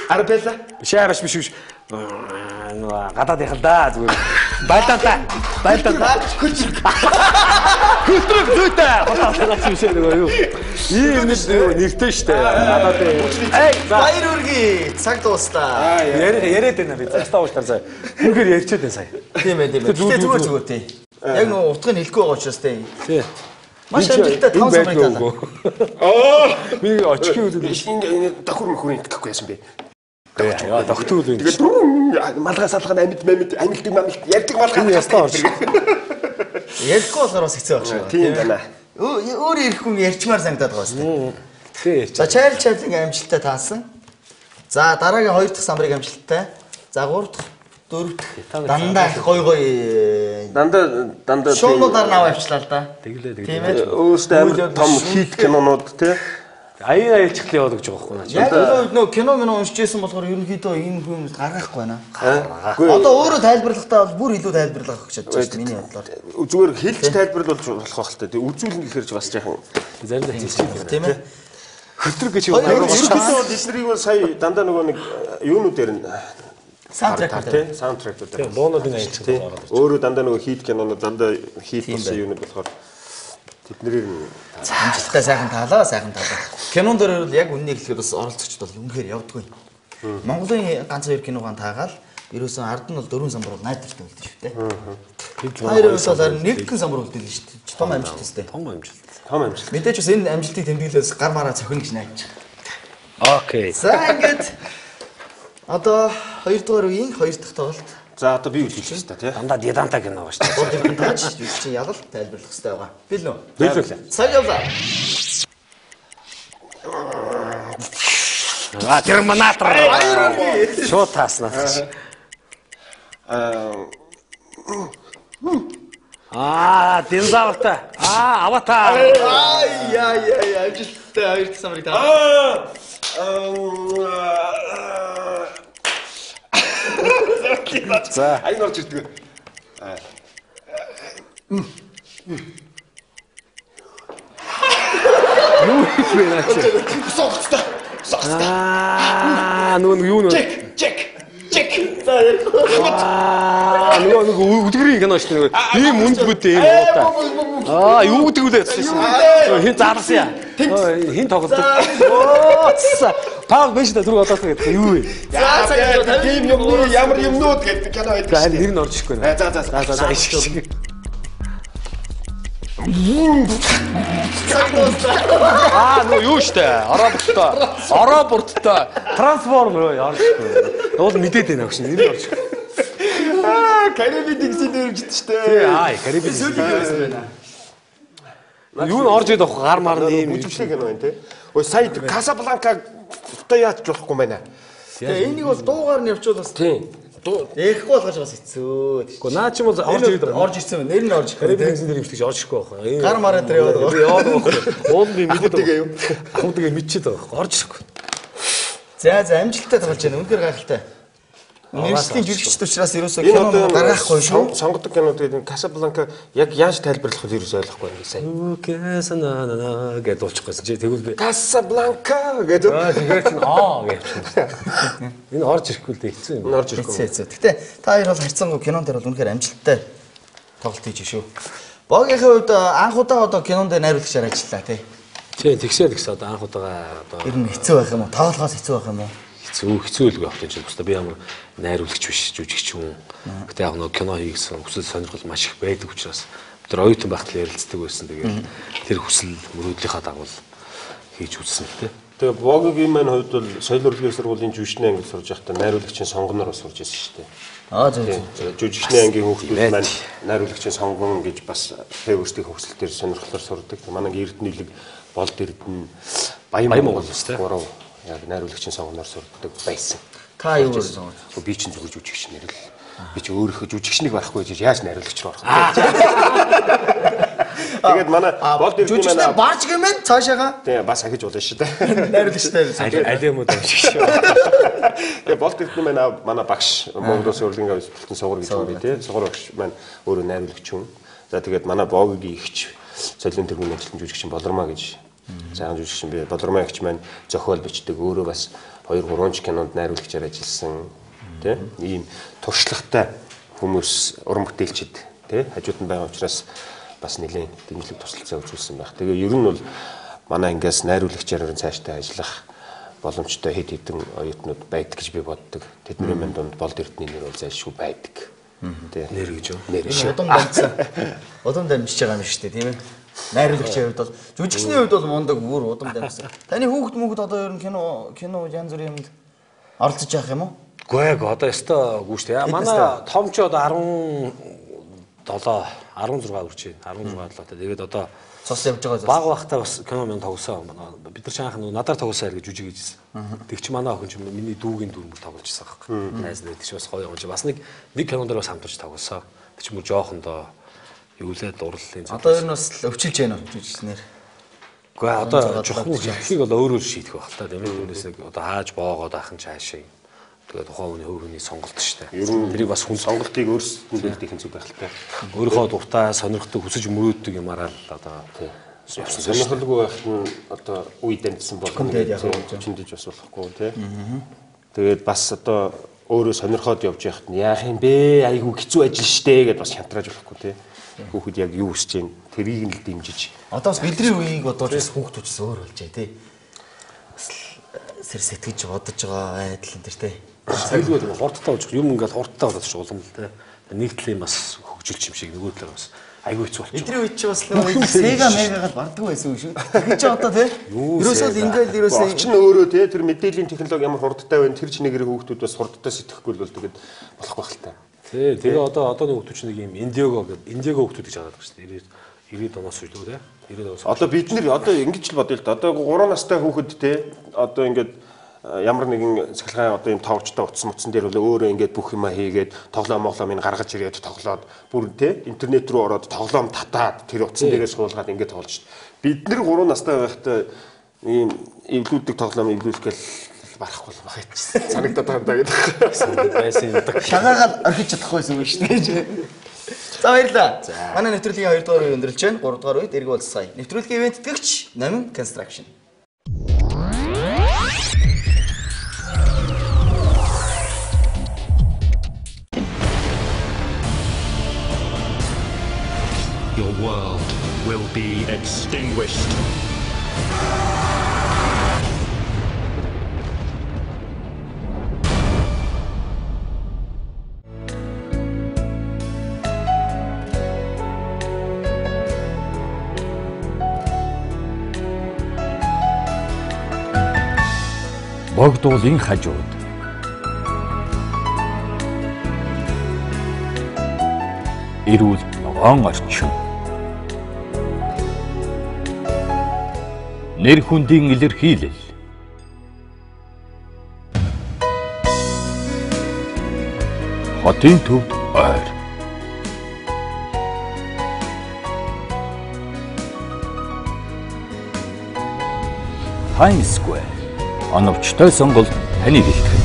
Арбела. Шаараш биш. Гадаад их л да зүгээр. Байлтаа. Хөлтрөг зүйтэй. Хотоос биш нөгөө юу. Ийм нэртэй штэ. Гадаад. Баяр үргээ. Цаг дуустаа. Яриад байна би. Застаа уучлаар заа. Үнээр ярьчаад байна сая. Тийм ээ. Зүгээр тий. Яг нөгөө утгыг хэлэхгүй байгаа учраас тий. Тий. Маш амжилттай 5 самбарыг таалаа. Би очгийн үзэл Энэ давхар мөхөрийн гэхгүй яасан бэ? яа доктор үл Тэгээд малгай салгана амьд ярьдаг малгай. энэ ястаа орж. Ярихгүй болохоор бас хэцүү байх шиг. Тийм байна. Өөр ирэхгүй ярьчмаар санагдаад байгаа шүү дээ. Тий ярьж. За Чарлиг амжилттай таасан. За дараагийн 2 дахь самбарыг амжилттай. За 3 дахь, 4 дахь дандаа их гой Дандаа шоунуудаар наваа авчлаа л да. Тэглээ. Тийм ээ. Өөрөөсөө амар том хит кинонууд тий. Аян аялчглаа яваад гэж байгаа байхгүй наа. Яг нөө кино минь уншижсэн болохоор ерөнхийдөө энэ хүмүүс гаргахгүй байна. Одоо өөрөө тайлбарлахдаа бол бүр илүү тайлбарлах гэж бодож байна миний бодлоор. Зүгээр хэлж тайлбарлуулж болох байх л та. Үзүүлэн гэхэрж бас яахан заримдаа хийчихсэн тийм ээ. Хөтрөг гэж юу байна. Ерөнхийдөө бол дистрийг бол сая дандаа нөгөө нэг юунууд дээр нь саундтрек тийм дуунуудын аялчих байгаа. Өөрөө дандаа нөгөө хийд кинонууд дандаа хийд болсон юунууд болохоор тэднэрийг амжилттай сайхан таалаа. Кинон дээр бол яг үннийг хэлэхэд бас оролцогчд бол үнэхээр явдаггүй. Монголын ганц хоёр киногаан таагаал ерөөсөн ард нь бол 4 самбар бол найдвартай үлдэн шүү дээ. Хоёрын бол харин нэгэн самбар үлдэн шүү дээ. Том амжилт өстэй. Том амжилт. Мэдээж бас энэ амжилтыг тэмдэглээс гар мараа цохино гэж найдаж байгаа. Окей. За ингээд одоо 2 дугаар үеийн 2 дахь тоглолт. За одоо би үлдэх шүү дээ тий. Дандаа диданта кино байгаа шүү дээ. Дандаач чи ялал тайлбарлах хэрэгтэй байгаа. Билүү? Билүү. Цагаалаа. Терминатор. Шууд тааснаа. Динозавртай. Аватар. Яа, амжилттай 2 дахь самбарыг таа. За, аян орж ирдэг. Юу хийх вэ наач? Согцтой. Нөгөө юу нөө? Чек. Нөгөө өдгөрийн кино шүү дээ. Ийм үндгүүдээ ийм буутай. Юу гэдэг вэ? Хин зарласан яа. Хин тоглолт. Таа биш дээ түрүү одоос гэдэг юу вэ? За, тийм юмны ямар юмнууд гэдэг кино байдаг. За, нэр нь орж ирэхгүй нэ. За. Нөгөө юу штэ? Ароборттой. Трансформер орж ирэхгүй. Уул мэдээд байна агш нэр орж ирэхгүй. Карибын дэгсийн дэрвжт штэ. Карибын дэгсийн байна. Юу н орж идэх гар марны юм. Бүжигшээ кино байна те. Ой сая Касабланка та яаж болохгүй байна. Тэгээ энийг бол дуугаар нь явуул бас. Тийм. Эхгүй болгож бас хэцүү. Гэхдээ наа чи бол орж ирсэн байна. Нэр нь орж Карибын дэгсийн дэр хөвтөж орж ирэхгүй байна. Гар мараа дээр яваад байгаа. Яваад байгаа. Уул би мэдээд. Ахмадыг мэдчихэд байгаа. Орж ирэхгүй. За амжилттай тоглож байна. Үнэхээр гайхалтай. Нэршлийн жүжигчд учраас ерөөсөө кино гаргахгүй шүү. Сонгодог кинод гэдэг Касабланка яг яаж тайлбарлах вэ ерөөсөө ойлгохгүй байна сая. Касана гэдэг болчихгүйсэн чи тэгвэл би Касабланка гэдэг. Тэгээд чинь гэж. Энэ орж ирэхгүй л хэцүү юм. Орж ирэхгүй. Гэтэ та хоёр бол харьцангуй кинон дээр бол үнэхээр амжилттай тоглолт хийж шүү. Богийнхын хувьд анх удаа одоо кинон дээр найруулагчаар ажиллаа тий. Тийм тэгсэн одоо анх удаага одоо ер нь хэцүү байх юм уу? Тоглохоос хэцүү байх юм уу? Хэцүү л байх гэж байна. Би ямар найруулагч биш, жүжигч юм. Гэтэ яг нэг кино хийгсэн хүсэл сонирхол маш их байдаг учраас бид нар оюутан байхдаа ярилцдаг байсан. Тэгээд тэр хүсэл мөрөөдлийнхаа дагуу хийж үзсэн тий. Тэгээ Богигийн маань хувьд бол соёл урлагийн сургуулийн жүжигчний ангид сурж байхдаа найруулагчийн сонгоноор сурж байсан шүү дээ. Зөв. Жүжигчний ангийн хүүхдүүд маань найруулагчийн сонгон гэж бас өөрсдийн хөвсөлтөөр сонирхлоор сурдаг. Манайг Эрдэнэлэг, Болд Эрдэнэ, Баян Монгол үстэй. Гурав яг найруулагчийн сонгоноор сурдаг байсан. Та юу гэсэн юм? Би чинь зөвхөн жүжигч нэр л. Би ч өөрийнхөө жүжигчнийг барахгүй гэж яаж найруулагч руу орох вэ? Тэгээд манай Болд Эрдэнэ жүжигчтэй бааж гэмэн цаашаага. Тийм бас ахиж болно шүү дээ. Найруулагчтай. Алимууд юм шиг шүү. Тэгээд Болд Эрдэнэ манай багш Монгол Улсын урлагийн авилтын сугар гэж юм би тий. Сугар багш маань өөрөө найруулагч юм. За тэгээд манай Богигийн ихч солион тэргүүний ажилтны жүжигчин Болормаа гэж сайхан жүжигчин би. Болормаа ихч маань зохиол бичдэг. Өөрөө бас 2-3 ч кинонд найруулагчаар ажилласан тий. Ийм туршлагатай хүмүүс уран бүтээлчид тий хажууд нь байгаа учраас бас нэлээд дэмжлэг туслалцаа үзүүлсэн байх. Тэгээ ер нь бол манай ингээс найруулагчаар цаашдаа ажиллах боломжтой хэд хэдэн оюутнууд байдаг гэж би боддог. Тэдний маань дунд Болд Эрдэнэ нэр бол зайлшгүй байдаг. Тэ нэр гэж юу? Нэр шүү. Удам дамжиж байгаа юм шүү дээ, тийм ээ. Найруулагчийн хувьд бол жүжигчний хувьд бол мундаг бүр удам дамжсан. Таны хүүхд одоо ер нь кино янз бүрийн юмд оролцож явах юм уу? Үгүй ээ, одоо ёстой үгүй шүү дээ. Манай том ч одоо 16 хүрч байна. 16 талаатай. Тэгээд одоо цус явж байгаа. Баг багтаа бас кино минь тоглосон. Бид нар чанхан надаар тоглосон гэж жүжиг хийжсэн. Тэг чи манай охин ч миний дүүгийн дүрмөөр тоглож байсан байхгүй. Найз нэр тийч бас гоё юм чи бас нэг кинон дээр бас хамтарч тоглосон. Тэг чи мөр жоохондоо юу лээ дурлалын. Одоо ер нь бас өвчилж байна уу жүжигчнэр? Гэхдээ одоо жоохон хэлхийг бол өөрөө шийдэх байх л та тийм ээ. Түүнээс нэг одоо хааж боогоод ахын цаашаа юм. Тэгээд тухайн хүний хувь хүний сонголт шүү дээ. Тэрийг бас хүн сонголтыг өөрсдөд хийх зүг байх л та. Өөрийнхөө дуртай, сонирхдаг, хүсэж мөрөөддөг юмараа л одоо тийм. Сонирхолгүй байх нь одоо үе дамжсан болгоно гэж чиндэж бас болохгүй тийм. Тэгээд бас одоо өөрөө сонирхоод явж яхад нь яах юм бэ? Айгүй хэцүү ажил штэ гэдээ бас хянтрааж болохгүй тийм. Хүүхэд яг юу хүсэж байна? Тэрийг нь л дэмжиж. Одоо бас бидний үеийг бодож бас хүүхдүүд ч өөр болжээ тий. Бас сэр сэтгэж бодож байгаа айдал энэ төр тий. Сэлгүүд хурдтай болж юм ингээл хурдтай болоод ч улам л тий. Нийтлээ бас хөгжилч юм шиг нөгөө талаар бас айгүй хэцүү болчих. Бидний үед ч бас Sega Mega-гаар барддаг байсан юм шүү. Тэгэхээр ч одоо тий. Ерөөсөө ингээл ерөөсөө орчин өөрөө тий тэр мэдээллийн технологи ямар хурдтай байна тэр чинээгээр хүүхдүүд бас хурдтай сэтгэхгүй бол тэгээд болохгүй байх л та. Тий. Тэгээ одоо нэг хүүхдүүд чинь нэг юм Индиго хүүхдүүд гэж хараад байгаа шүү дээ. 90 оноос илүү тий. 90 оноос. Одоо бид нэр одоо ингэж л бодъё л да. Одоо 3 настай хүүхэд тий одоо ингээд ямар нэгэн цахилгаан одоо юм товчтой утас мутсан дээр бол өөрөө ингээд бүх юма хийгээд тоглоом минь гаргаж ирээд тоглоод бүр тий интернет рүү ороод тоглоом татаад тэр утсан дээрээ суулгаад ингээд тоглож шít. Бид нэр 3 настай байхдаа ийм эвлүүлдэг тоглоом эвлүүлэхгээл барахгүй л байх юм. Санагдаад байгаа даа гэдэг. Байсан юм. Шагаагаад орхиж чадахгүйсэн юм шүү дээ. За баярлалаа. Манай нэвтрүүлгийн 2 дугаар үе өндөрлж байна. 3 дугаар үед эрг бол сая. Нэвтрүүлгийн ивент тэтгэгч Номин Construction. Your world will be extinguished. Богдуулын хажууд эрүүл ногоон орчин нэр хүндийн илэрхийлэл хотын төвд ойр Times Square оновчтой сонголт таны бэлтгэн.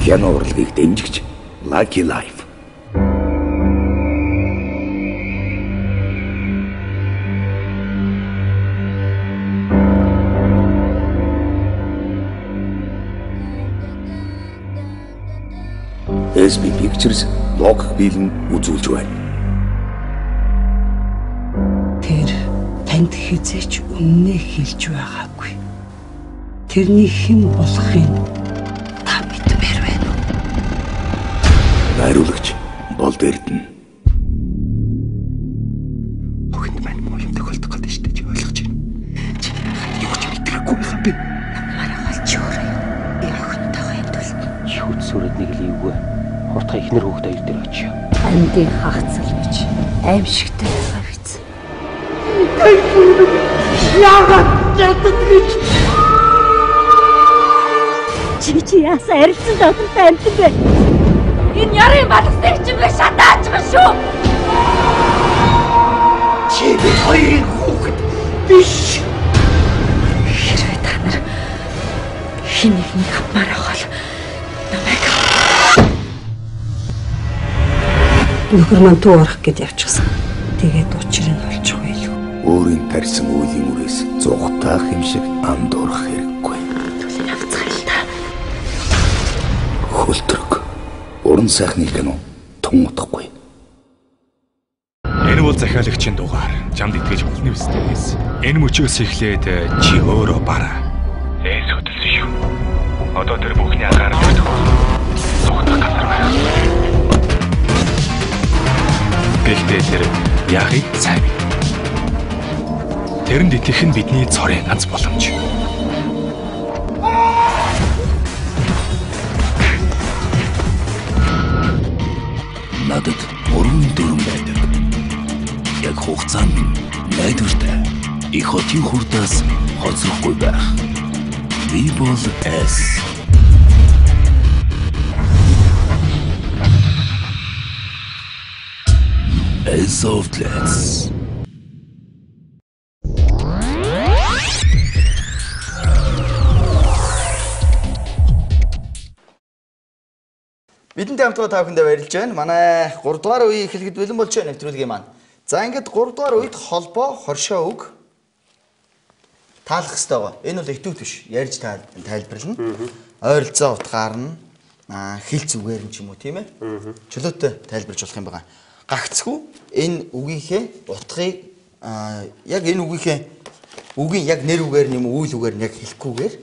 Кино урлагийг дэмжигч Lucky Life. SB Pictures лог биелэн үзүүлж байна. Тэр танд хизээч өмнөө хэлж байгаагүй. Тэрний хэн болохыг та мэдмээр байна уу? Найруулагч Болд Эрдэнэ. Охинд маань муу юм тохиолдох гэдэг шүү дээ чи ойлгож байна. Чи яагаад юу ч мэдрэхгүй байгаа бэ? Намаараа олж өөрөө. Би охинтойгоо энэ тул Шүт сүрэд нэг л эвгүй. Хурдтай ихнэр хүүхд аяр дээр очив. амьдын хагацл гэж аимшигтай байгаа биз. Яагаад ятд гэж чи яасан арилсан дотор амьд бэ? Энэ ярын балсыг чимээ шатаач ба шүү. Чи би хоёрын хүүхэд биш. Хэрвээ та нар хин нэгнийг авмаар авах намайг нөхөр маань туу орох гэд явчихсан. Тэгээд учрыг нь олчихгүй юу? Өөрийн тарьсан үеийн үрээс зугатаах юм шиг андуурах хэрэггүй. Түлийн авцгаалаа. Хөлтрөг. Уран сайхны кино тун утгагүй. Энэ бол захиалагчийн дугаар. Чамд итгэж болно үстэйс. Энэ мөчөөс эхлээд чи өөрөө бараа. Эс хөдөлсөн шүү. Одоо тэр бүхний анхаарал өгөх. Зугатах газар байна. Гэхдээ тэр яахыг сайн бий. Тэрэнд итгэх нь бидний цорын ганц боломж. Надад уран дүрэн байдаг. Яг хугацаанд найдвартай. Их хотын хурдаас хоцрохгүй байх. Би бол S. As of let's Бидэнтэй хамтдаа та бүхэндээ баярлж байна. Манай 3 дугаар үеийн эхлэхэд бэлэн болж байна нэвтрүүлгийн маань. За ингээд 3 дугаар үед холбоо, хоршоо үг таалах хэрэгтэй байгаа. Энэ бол итүүд биш. Ярьж тайлбарлана. Ойролцоо утгаар нь хэл зүгээр нь ч юм уу тийм ээ. Чөлөөтэй тайлбарж болох юм байна. Гагцгүй энэ үгийнхээ утгыг яг энэ үгийн яг нэр үгээр нь юм уу үйл үгээр нь яг хэлэхгүйгээр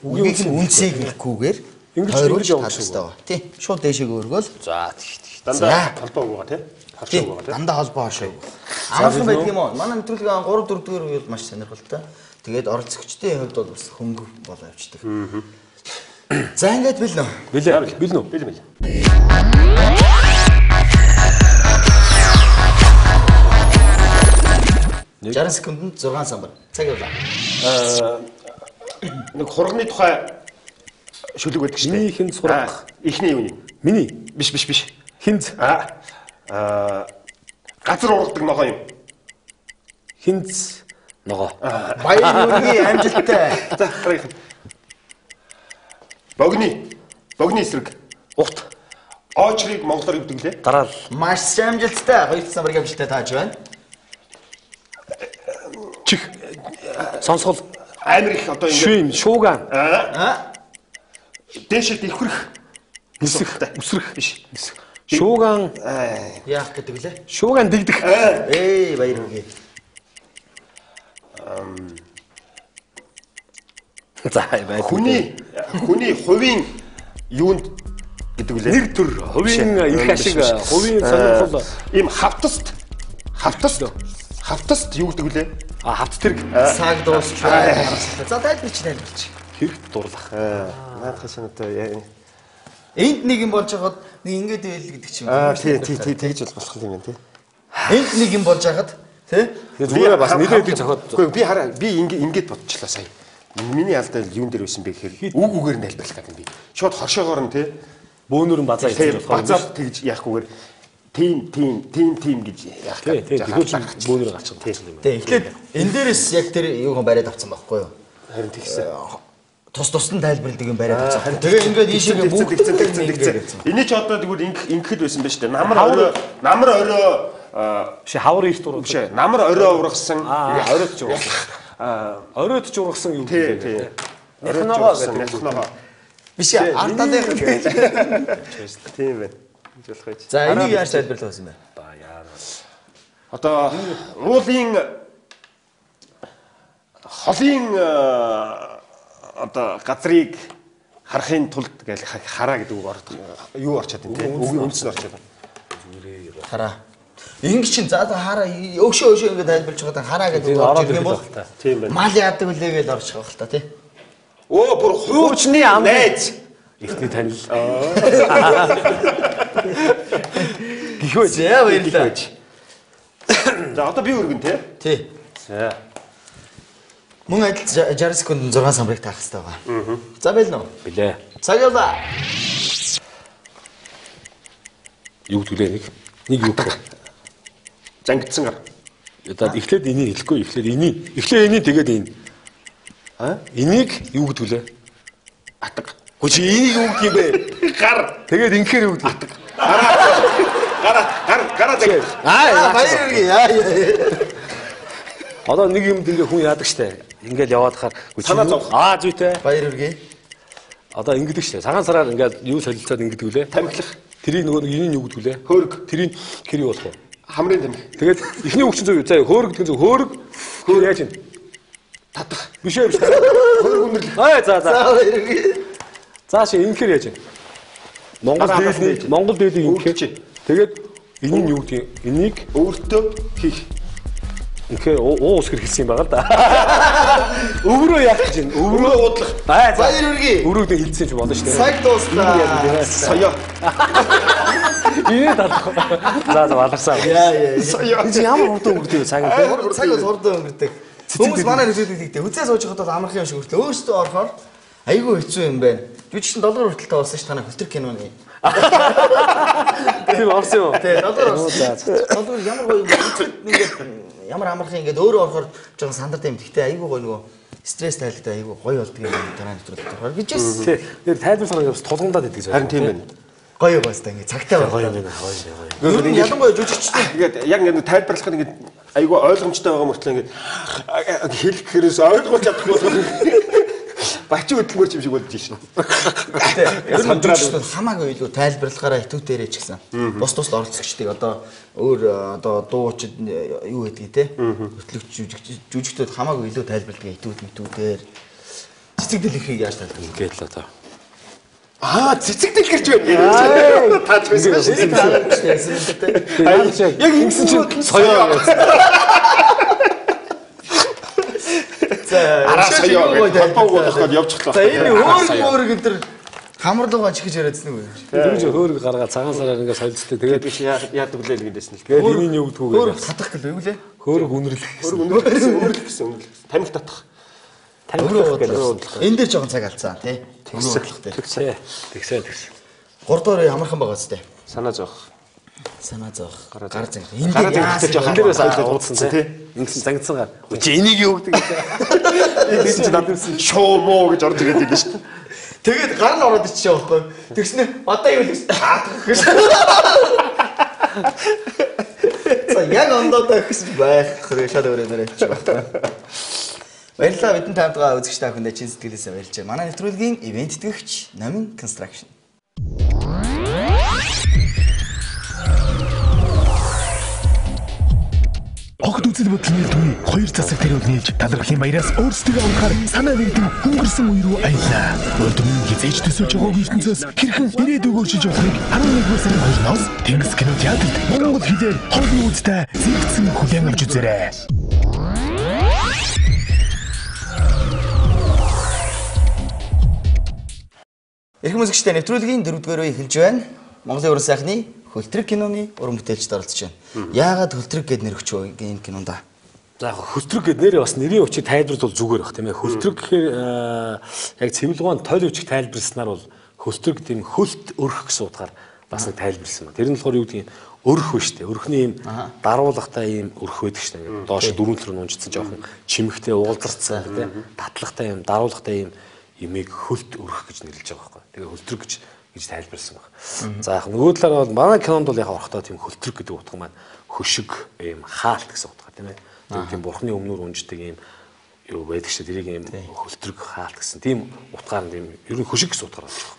үгийн үндсийг хэлэхгүйгээр ингэж явах хэрэгтэй байна. Тийм. Шууд дээшээ өргөөл. За тийм. Дандаа холбоо байгаа тийм. Хоршоо байгаа тийм. Дандаа холбоо хоршоо. Анхны байдаг юм уу? Манай нэвтрүүлгийн 3 4 дугаар үеэл маш сонирхолтой. Тэгээд оролцогчдын хувьд бол бас хөнгө болоо явчихдаг. За ингээд бэлнэ. Бэлнэ. 60 секундэд 6 самбар. Цаг явлаа. Нэг хурганы тухай шүлэг байдаг шүү дээ. Миний хинц хурга. Ихний юу юм? Миний. Биш. Хинц. Газар ургадаг ногоо юм. Хинц ногоо. Баярын амжилттай. За харъя. Богны эсрэг. Ухт. Оочрыг монголоор юудаг лээ? Дараал. Маш амжилттай. 2 самбар амжилттай тааж байна. Чих. Сонсгол. Амар их одоо ингээд шуугаан. Дээшээ дэвхрэх. Үсрэх биш. Шуугаан яах гэдэг лээ? Шуугаан дэгдэх. Баяр үгүй. За бай. Хүний хувийн юунд гэдэг үлээ? Нэр төр, хувийн их ашиг, хувийн сонирхол. Ийм хавтаст юу гэдэг үлээ? Хавт тэрэг. Цаг дуусчлаа. За тайлбарч. Хэрэгт дурлах. Наадхаас нь одоо энд нэг юм болж байгаад нэг ингэж байл гэдэг ч юм. Тэгж болох юм байна тий. Энд нэг юм болж байгаад тий. Зүгээр бас нэлээд зохиод. Үгүй би ингэж бодчихлаа сая. Миний алдаа юун дээр байсан бэ гэхээр үг үгээр нь тайлбарлах гэдэг юм би. Шууд хоршоогоор нь тий. Бөөнөр нь базаа хийж болох. Базаа тэгж яахгүйгээр тим гэж яах гэдэг. Тэгэхээр бөөнөр гачих юм. Тий. Эхлээд энэ дээрээс яг тэр юуг бариад авсан байхгүй юу? Харин тэгсэн. Тус нь тайлбарладаг юм бариад авсан. Тэгээ ингээд ийшээ бүгд энийг ч одоо тэгвэл ингэхэд байсан байж тээ. Намар орой ши хавар их дуруу. Биш намар орой ургасан. Оройд ч ургасан юу гэдэг. Тий. Оройногоо гэдэг. Биш ардаад байх. Тийм байна. Жолох байж. За энийг яаж тайлбарлах вэ? Одоо уулын холын одоо газрыг харахын тулд гэж хараа гэдэг үг юу орчод байна тийм үгийн үндэс нь орчод байна. Хараа. Ингэ чин за хараа өшөө ингэ тайлбарлаж байгаа хараа гэдэг үг орчод юм бол тийм байна. Мал яадаг үлээ гэж орчих واخ л та тий. Бүр хуучны ам найз ихний танил. Гихөө зэ баярлаа. За одоо би өргөн тий. За. Мөн адил 60 секунд 6 самбарыг таах хэрэгтэй байгаа. За байлно. Билээ. Цаг явлаа. Юу төлөө нэг юу гэх. Зангидсан гар. Одоо эхлээд энийг хэлэхгүй эхлээд энийг тэгээд энэ. Энийг юу төлөө? Атга. Хөөч энийг юу гэх юм бэ? Гар. Тэгээд ингэхээр юу гэх? Атга. Гараа зэг. Баяр үргээ. Одоо нэг юмд ингээ хүн яадаг штэ. Ингээл яваад хахаар санаа зовх. Зүйтэй. Баяр үргээ. Одоо ингэдэг штэ. Цагаан сараар ингээд юу солилцоод ингэдэг үлээ. Тамхилах. Тэрийг нөгөө энийг юу гэдэг үлээ? Хөөрг. Тэрийг хэр юу болох вэ? Хамрын тамхи. Тэгээд эхний үг чинь зөө хөөрг гэдэг нь хөөрг яаж юм? Татах. Биш ээ. Хөөрг үнэрлэх. За. Баяр үргээ. Зааш ингэхээр яаж юм? Монгол дээдийг ингэхээр. Тэгээд энийг юу гэдэг? Энийг өөртөө хийх. Ингээ уус хэрхэлсэн юм байна л да. Өврөө яах гэж байна? Өврөө удлах. Баяр үргээ. Өврөөд хилцсэн ч болно шүү дээ. Цаг дуустаа. Соёо. Ийм дарах. За баларсаа. Соёо. Чи ямар хурдан өнгөрдөв цаг юм? Цаг бол хурдан өнгөрдөг. Хүмүүс манай нэвтрүүлэгт үзээ сууж байхад бол амархан юм шиг хүртэл өөртөө орохоор айгүй хэцүү юм байна. Жүжигчин доллар хүртэл тавуулсан ш танаа хөлтөр киноны. Тийм орсон юу? Тий, доллар орсон. Доллар ямар гоё ингээд ямар амархан ингээд өөрөө орохоор жоохон сандартай юм. Гэхдээ айгүй гоё нөгөө стресс тайлтай айгүй гоё болдго юм дараа нэвтрүүлэгт орохоор гэж байна. Тий. Тэр тайлбар санаа явс тулгамдаад идэг. Харин тийм байна. Гоё баста ингэ цагтаа Гоё байна. юм гоё. Ер нь ялангуяа жүжигчтэй. ингээд яг ингээд тайлбарлах нь ингээд айгүй ойлгомжтой байгаа мөртлөө ингээд хэлэх хэрэгээс ойлгуулж чадахгүй болох бачи хөдөлмөрч юм шиг болж шин. Ер нь жүжигчтэй хамаагүй илүү тайлбарлахаараа итүүдээрээ ч гэсэн. Бус оролцогчдыг одоо өөр одоо дуучид юу гэдгийг те хөтлөгч жүжигчдүүд хамаагүй илүү тайлбарладаг итүүдээр цэцэг дэлхийг яаж тайлбарлах Ингээд л одоо. Цэцэг дэлгэрч байна. Таач байсан шин. Яг ингэсэн чинь соёо гэсэн. Араа соёо холбоог болгоход явчихлаа. За энэ өөр энэ төр хамарлуугаа чихэж яриадсан уу? Дөрөж хөөрг гаргаад цагаан сараар ингээд солилцтой. Тэгээд биш яадаг үлээл гинэсэн л. тэгээд энийг юу гэдгүү Хөөрг татах гэлээ юу лээ? хөөрг үнэрлэх. Өнөрлөх гэсэн. Тамхи татах. Энэ дээр жоохон цаг алдсан тий. Өнөрлөх дээр. Тэгсэн. 3 дугаар ямархан байгаа зү. Санаа зовх. Санаа зовх. Гар зэнг. Энэ дээр яасан жоохон дээрээс ойлгоод уудсан тий. Ингэсэн зангидсан гар. Чи энийг юу гэдэг вэ? энэ чинь надад шоо моо гэж орж ирээд байдаг шүү дээ. Тэгээд гар нь ороод иччихээ байхгүй. Тэгснэ одоо юу л гэж. За яг ондоо гэсэн байх хэрэг шал өрөөнөр явчих байна. Баярлалаа бидний таамтгаа үзэгч та бүхэндээ чин сэтгэлээсээ баярлж байна. Манай нэвтрүүлгийн ивент итгэгч Номин Construction. Огт үзэл бодлын төв 2 засаг тэрүүл нийлж талархлын баяраас өөрсдөө авахаар санаа нэгдэн өнгөрсөн үе рүү аяллаа. Өдөрний хизээж төсөөлж байгаа ертөнцөөс хэрхэн ирээд өгөөж болохыг 11 сарын 2-оос Тэнгис кино театрт монгол хэлээр хоолны үзтэй зэрэгцэн хүлээн авч үзээрэй. Эрхэм үзэгчдээ нэвтрүүлгийн 4-р үе эхэлж байна. Монголын уран сайхны Хөлтрэг киноны уран бүтээлчд оролцож байна. Яагаад Хөлтрэг гэд нэр өгч вэ энэ кинонда? За яг Хөлтрэг гэд нэрээ бас нэрийн өчиг тайлбарлал зүгээр баг тийм ээ. Хөлтрэг гэхээр яг цэвэлгоон тойл өчиг тайлбарласнаар бол Хөлтрэг тийм хөлт өрх гэсэн утгаар бас нэг тайлбарлсан байна. Тэр нь болохоор юу гэдгийг өрх вэ штэ. Өрхний ийм даруулгатай ийм өрх байдаг штэ. Доош дөрвөн төлөв унжицсан жоохон чимэгтэй уулзарцсан тийм татлагтай ийм даруулгатай ийм имийг хөлт өрх гэж нэрлэж байгаа байхгүй. Тэгээ хөлтрэг гэж тайлбарласан баг. За яг нөгөө талаараа бол манай кинонд бол яг орохтой тийм хөлтрэг гэдэг утга маань хөшиг ийм хаалт гэсэн утга тийм ээ. Тэгээ тийм бурхны өмнөр унждаг ийм юу байдаг шүү. Тэрийг ийм хөлтрэг хаалт гэсэн тийм утгаар нь тийм ер нь хөшиг гэсэн утгаар болж байгаа.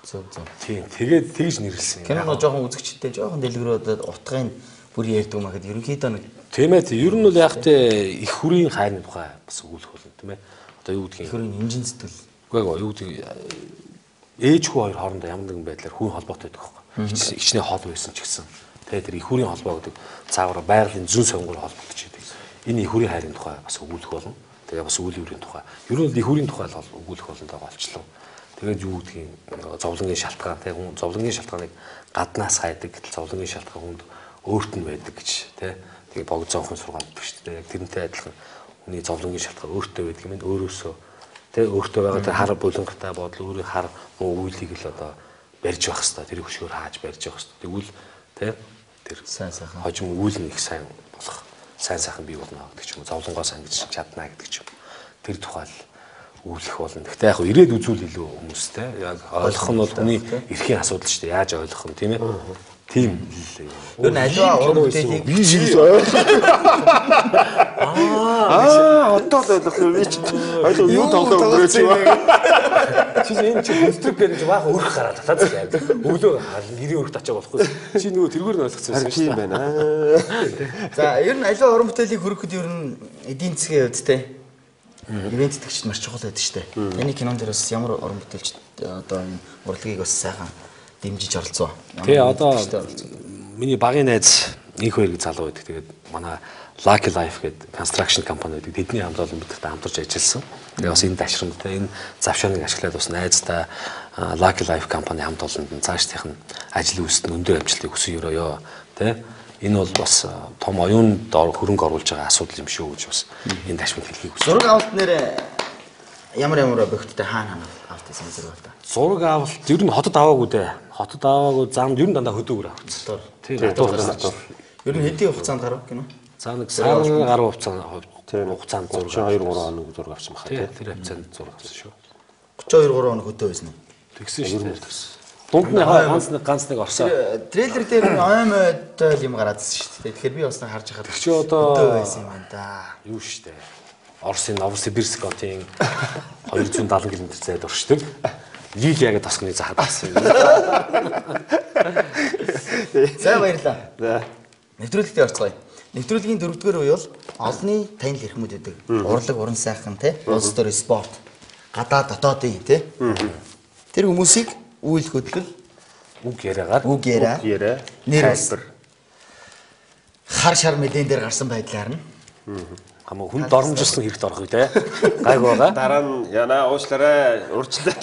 Зөв. Тийм тэгээд тэгж нэрлсэн. Кино жоохон үзэгчтэй жоохон дэлгэрөөд утгын бүр ярьдаг юм ахэд ерөнхийдөө нэг тийм ээ. Ер нь бол яг тэ их хүрийн хайрны тухай бас өгүүлэх болно тийм ээ. Одоо юу гэдгийг их хүрийн инжин сэтгэл. Үгүй юу гэдэг ээж хүү хоёр хоорондоо ямар нэгэн байдлаар хүн холбоотой байдаг байхгүй. Ичнээ хол байсан ч гэсэн. Тэгээд тэр их хүрийн холбоо гэдэг цаагаар байгалийн зүүн сонгоор холбогдож байдаг. Энэ их хүрийн хайрын тухай бас өгүүлэх болно. Тэгээ бас үйл бүрийн тухай. Ер нь их хүрийн тухай л өгүүлэх болно даа болчлоо. Тэгээд юу гэдгийг зовлонгийн шалтгаан тий хүн зовлонгийн шалтгааныг гаднаас хайдаг гэтэл зовлонгийн шалтгаан хүнд өөрт нь байдаг гэж тий. Тэгээ богд зовхон сургаан гэдэг шүү дээ. Яг тэрнтэй адилхан хүний зовлонгийн шалтгаан өөртөө байдаг юм өөрөөсөө тэ өөртөө байгаа тэр хар булангатай бодол өөрийн хар муу үйлийг л одоо барьж байх хэвээр тэр хөшгөөр хааж барьж байх хэвээр тэгвэл тэ тэр сайн сайхан хожим үйл нь их сайн болох сайн сайхан бий болно гэдэг ч юм уу зовлонгоо сангиж чадна гэдэг ч юм тэр тухайл үүлэх болно. Гэхдээ яг ирээд үзүүл илүү хүмүүстэй яг ойлгох нь бол хүний эрхийн асуудал шүү дээ. Яаж ойлгох юм тийм ээ? Тийм л. Юу н аливаа уран бүтээлийг би юу одоо л ойлгох юм чи. Ойлгоо юу тоглоо өнгөрөөч юм. Чи энэ чи хөлтрэг гэдэг баах өрх гараад татаад яг өглөө нэрийн өрхт очиж болохгүй. Чи нөгөө тэргээр нь ойлгоцсон шүү дээ. Тийм байна. За ер нь аливаа уран бүтээлийг хөрөхөд ер нь эдийн засгийн хувьд те ивент итгэгчд маш чухал байдаг шүү дээ. Таны кинон дээр бас ямар уран бүтээлч одоо энэ урлагийг бас сайхан дэмжиж оролцоо. Тэгээ одоо миний багын найз инх хоёр гэж залуу байдаг. Тэгээд манай Lucky Life гэдэг construction компани байдаг. Тэдний хамт олон бидтэй хамтарч ажилласан. Тэгээ бас энэ дашрамтай энэ завшааныг ашиглаад бас найздаа Lucky Life компани хамт олонд цаашдынх нь ажил үйлсэд өндөр амжилтыг хүсэн ёроё. Тэ энэ бол бас том оюунд хөрөнгө оруулж байгаа асуудал юм шүү гэж бас энэ дашмыг хэлхийг хүсэж. Зураг авалт нэр ямар объекттэй хаана автсан зураг авалт. Зураг авалт ер нь хотод аваагүй дээ. Хотод аваагүй замд ер нь дандаа хөдөөгөр авчихсан. Тийм. Ер нь хэдийн хугацаанд гарав кино? За нэг сар гаруй хугацаанд зураг 32 3 хоног зураг авсан баха тийм. Тэр хавцаанд зураг авсан шүү. 32 3 хоног хөдөө байсан уу? Тэгсэн шүү. Дунд нь ганц нэг орсоо. Трейлер дээр аймд юм гараад ирсэн шүү дээ. Тэгэхээр би бас харж байхад чи одоо байсан юм байна да. Юу шүү дээ. Оросын Новосибирск хотын 270 км зайд оршдог. Лилия гэдэг тосгоны захад болсон юм. За баярлалаа. За. Нэвтрүүлэгтээ орцгоё. Нэвтрүүлгийн 4-р үе бол олонний танил эрхмүүд гэдэг. Урлаг, уран сайхан те, улс төр спорт, гадаад дотоодын те. Тэр хүмүүсийг үйл хөдлөл үг яриагаар нэр хар шар мэдэн дээр гарсан байдлаар нь хамаа хүн дормжилсан хэрэгт орох үү те. Гайг байгаа. Дараа нь яна уучлаарай. Урьдчилаад.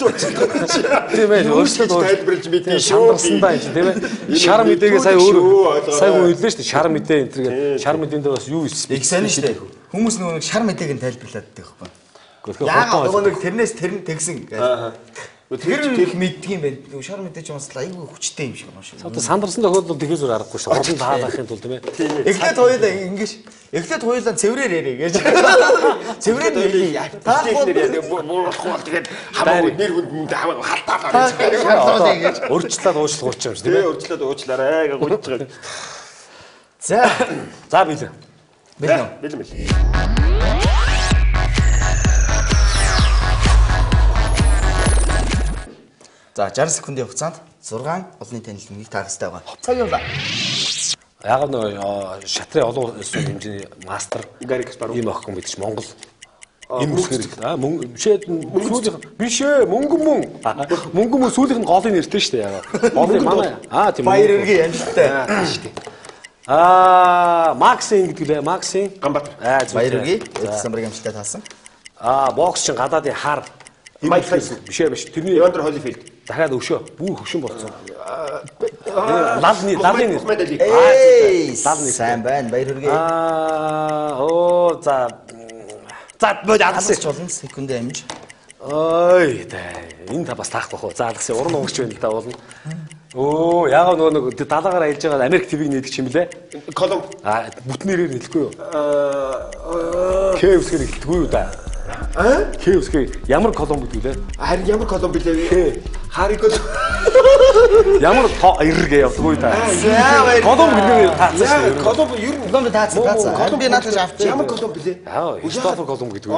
Тийм ээ. Өөрсдөө тайлбарлаж мэдээ шүү. Сандарсандаа юм чи тийм ээ. Шар мэдээгээ сая хүн хэллээ шүү дээ. Шар мэдээ энэ төр шар мэдээнд бас юу их сайн шүү дээ. Хүмүүс нөгөө шар мэдээг нь тайлбарлаад байдаг байхгүй. Яагаад нөгөө нэг тэрнээс тэр нь тэгсэн гэж. Тэр их мэддэг юм байна. Шар мэдээж юм бас айгүй хүчтэй юм шиг байна шүү. Одоо сандарсан тохиолдолд тэгэхээр зүгээр аргагүй шүү. Хорлон таалахын тулд тийм ээ. Эхлээд хоёулаа ингэж эхлээд хоёулаа цэврээр ярэ гэж. Цэврээр ярэ. Таахгүй тэгээд хамаагүй нэр хүнд халтаалаа гэж. Урьдчилаад уучлах юм шүү тийм ээ. Урьдчилаад уучлаарай гэж гуйж байгаа. За билээ. Билээ. За 60 секундын хугацаанд 6 олонний танил нэмийг таах хэрэгтэй байгаа. Цаг явлаа. Яг нь шатрын олон улсын хэмжээний мастер Гарри Каспаров ийм охин бид ч Монгол энэ үсгээр биш ээ мөнгө мөн сүүлийнх нь голын нэртэй шүү дээ яг. Голын манай тийм баяр өргөе амжилттай. Максин гэдэг лээ Максин Ганбатар. Баяр өргөе. Самбарыг амжилттай таасан. Бокс чин гадаадын хар Майк Тайсон биш ээ биш. Тэрний Эвандер Холлифилд. Дахиад өвшөө. Бүх хөвшин болсон. Лалны нэр. Лалны сайн байна. Баяр хүргэе. За бод алгасан 30 секунд амж. Ой энэ та бас таах бах уу. За алгасан уран угч байна л да болно. Яагаад нөгөө далаагаар аялж байгаа Америк ТV-г нээдэг юм блэ? Колумб. Бүтнээрээр хэлэхгүй юу? К үсгээр хэлдэггүй юу да? К үсгээр ямар колумб гэдэг лээ? Харин ямар колумб билээ? Харин ямар эргээ явдаггүй да. Колумб гэдэг таацсан. Колумб ер нь колумб таацсан. Колумб наатаж авчих. Ямар колумб билээ? Кристофер колумб гэдэг үү?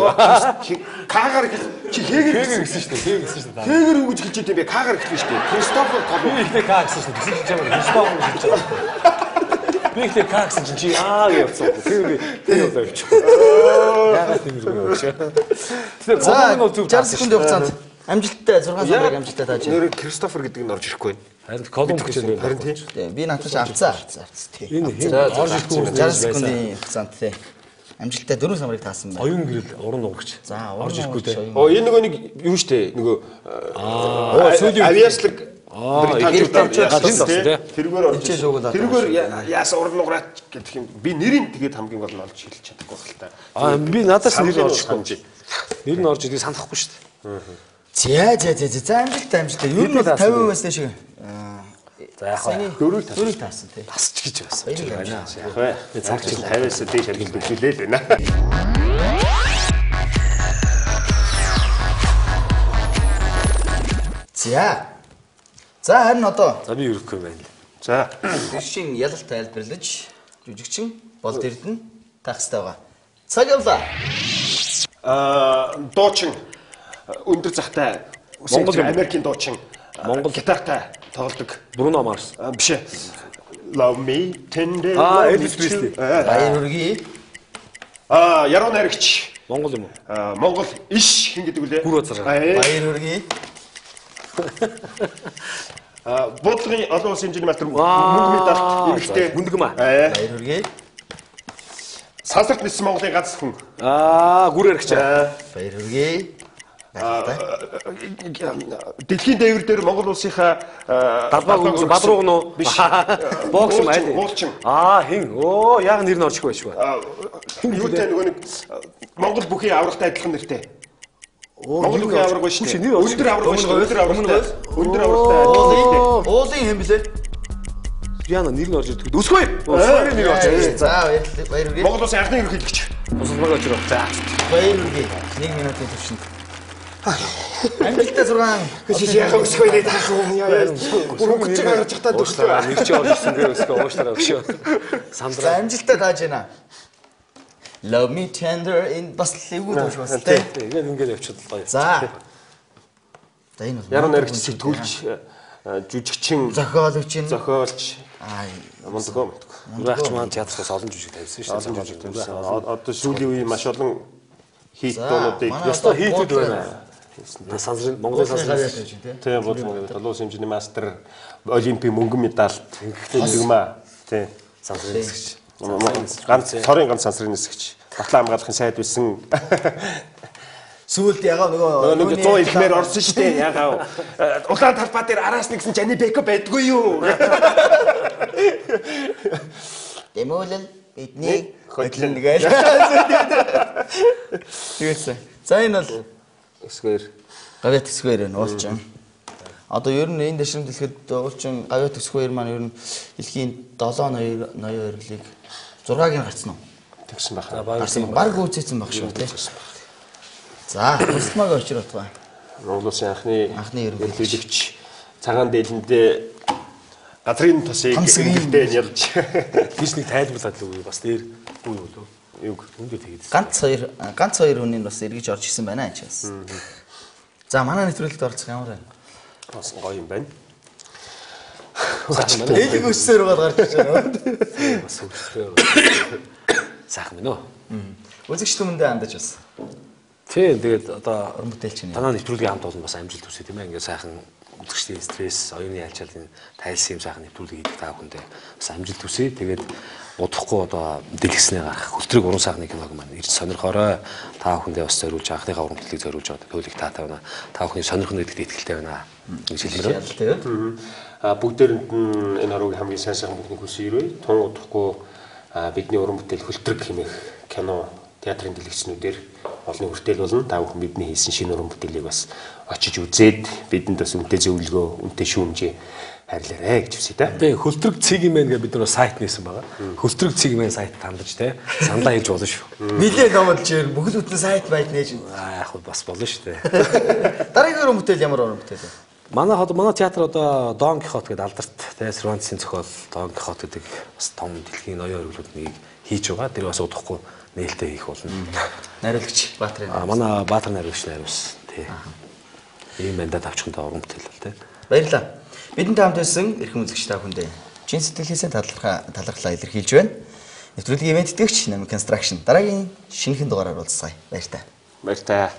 Кагаар чи хэгээр гэсэн шүү дээ. Гэсэн шүү дээ. Хэгээр өнгөж хэлж байгаа юм бэ? Кагаар хэлсэн шүү дээ. Кристофер колумб. Би ихтэй К гэсэн шүү дээ. Гэсэн чамаар Кристофер гэж хэлж байгаа. Би ихтэй К гэсэн чи явцсан. Тэр явлаа явчих. Яагаад тийм юм бэ? Тэгэхээр колумб нь зүг 60 секунд хугацаанд амжилттай 6 самбарыг амжилттай тааж. Нэр Кристофер гэдэг нь орж ирэхгүй байна. Харин колумб гэж байна. Харин тийм. Би наатаж авцсан. Энэ орж ирэхгүй 60 секундын хугацаанд тий. Амжилттай 4 самбарыг таасан байна. Оюун гэрэл уран угч. За орж ирэхгүй тий. Энэ нөгөө нэг юу штэ нөгөө авиаслаг тэргээр орж ирсэн. Тэргээр яасан уран нуграач гэдэг юм. Би нэрийг тэгээд хамгийн гол нь олж хэлж чадахгүй байна л та. Би надаас нэр орж ирэхгүй. Нэр нь орж ирдэг санахгүй шүү дээ. За амжилттай. Ер нь 50% дээш. За яг хаа дөрөв таасан тий. Тасч гэж байсан. Яг бай. Цаг чил 50-аас дээш харгил бэлдүүлээ л байна. За харин одоо би юухгүй байна. За жишийн ялалт тайлбарлаж жүжигчин болд эрдэнэ таах хэрэгтэй байгаа. Цаг явлаа. Дуучин өндөр захтай Монгол Америкийн дуучин Монгол гитартай тоглодог Бруно Марс биш ээ. Love me tender. Элвис Пресли. Баяр хүргэе. Яруу найрагч Монгол юм уу? Монгол иш хин гэдэг үлээ. Бүр уцаар. Баяр хүргэе. Бодлогын олон улсын хэмжээний малтар мөнгө медалт эмэгтэй Гүндгэмаа. Баяр хүргэе. Сансарт нисэн Монголын ганц хүн. Гүр яригч. Баяр хүргэе. Дэлхийн дээвэр дээр Монгол улсынхаа Далбаг Бадрууг нуу бокс юм айл. Хин. Яг нэр нь орчихгүй байж ба. Юутай нөгөө нэг Монгол бүхий аврагтай адилхан нэртэй. Монгол бүхий авраг ба шүү дээ. Өндөр авраг ба шүү. Өндөр аврагтай. Уулын хэм блэ? Яна нэр нь орж ирдэг. Өсгөө. Өсгөөний нэр орж ирдэг. За баяр хүргэе. Монгол улсын анхны ерөнхийлөгч. Босолбог очроо. За. Баяр хүргэе. 1 минутын төвшөнд. Амжилттай 6. Яхаа өсгөө нэ таах юм яа. Өнгөч гарч хатаа Уушлаа нэг ч олсон гээ өсгөө уушлаа өгшөө. Сандраа Амжилттай тааж байна. Love me tender in бас лэвгүй дууш бас тий. ингээд явчихад гоё. За. За энэ бол Яруу найрагч сэтгүүлч жүжигчин зохиолч мундгоо. Урагч маань театраас олон жүжиг тавьсан шүү дээ. Одоо сүүлийн үеийн маш олон хит дуунуудыг ястаа хитүүд байна. Сансрын Монголын сансрын тийм бол толгой хэмжээний мастер олимпийн мөнгөн медальт ингэхлэгмаа тийм сансрын нисгч. Ганц ганц сансрын нисгч. Батлан хамгаалахын сайд байсан. Сүүлд ягаа нөгөө 100 ихмээр орсон шүү дээ. Ягаа улаан талбай дээр араас нэгсэн Жани Бэко байдгүй юу? Дэмүүлэн бидний хөдлөн гээл. Тэгээс. За энэ бол Square. Гавьяат Square нь уулчин. Одоо ер нь энэ дэшрэмд дэлгэхэд уулчин Гавьяат Square маань ер нь дэлхийн 7 ноён өрлийг 6-гийн гарцсан уу? Тэгсэн байна. Гарсан баг үүссэн баг шүү тий. За, тусмаг очроод байгаа. Монгол Улсын анхны ерөнхийлөгч цагаан дээлэндээ газрын тосыг ингэхдээ ялж биш нэг тайлбарлаад л үгүй бас дээр үгүй юу? Юг үндэ тэгээд. Ганц хоёр хүний бас эргэж орж исэн байна аач бас. За, манай нэвтрүүлэгт орцох ямар байна? Бас гоё юм байна. Ээлэг өссөөр угаад гарч ирж байна. Бас өсгөө. Сайхан мөн үү? Үзэгч түмэндээ хандаж бас. Тийм тэгээд одоо уран бүтээлч нь. Танаа нэвтрүүлгийн хамт олон бас амжилт хүсье тийм ээ. Ингээд сайхан үзэгчдийн стресс, оюуны альчаалын тайлсан юм сайхан нэвтрүүлэг хийх та бүхэндээ бас амжилт хүсье. Тэгээд удахгүй одоо дэлгэснээ гарах хөлтрэг уран сайхны киног маань ирж сонирхорой. Та бүхэндээ бас зориулж анхныхаа уран бүтээлийг зориулж байгаа төлөв таатай байна. Та бүхний сонирхно гэдэгт итгэлтэй байна. Гэж хэлмээр. Бүгдээрэнд нь энэ хорвогийн хамгийн сайн сайхан бүхний хүсье ирвэ. Тун удахгүй бидний уран бүтээл хөлтрэг хэмээх кино театрын дэлгэцнүүдээр олонний хүртэл болно. Та бүхэн бидний хийсэн шинэ уран бүтээлийг бас очиж үзээд бидэнд бас үнэтэй зөвлөгөө, үнэтэй шүүмжээ харьлаарай гэж хүсье та. Тэгээ хөлтрэг цэг юм байна гэж бид нөө сайт нээсэн байгаа. Хөлтрэг цэг юм сайт тандаж те саналаа хийж болно шүү. Нилээ номод чир бүхэл бүтэн сайт байд нээж. Яг бас болно шүү дээ. Дараагийн уран бүтээл ямар уран бүтээл вэ? Манай театр одоо Дон Кихот гэдэг алдарт те Cervantes-ийн зохиол Дон Кихот гэдэг бас том дэлхийн ноён оргилуудыг хийж байгаа. Тэр бас удахгүй нээлттэй хийх болно. Найруулагч Баатрын. Манай Баатар найруулагч найруулсан тий. Ийм мандат авчихсан уран бүтээл л тий. Баярлалаа. Бидэнтэй хамт байсан эрхэм үзэгч та бүхэндээ чин сэтгэлээсээ талархлаа илэрхийлж байна. Нэвтрүүлгийн ивент тэтгэгч Nami Construction дараагийн шинэхэн дугаараар уулзъя. Баяр таа. Баяр таа.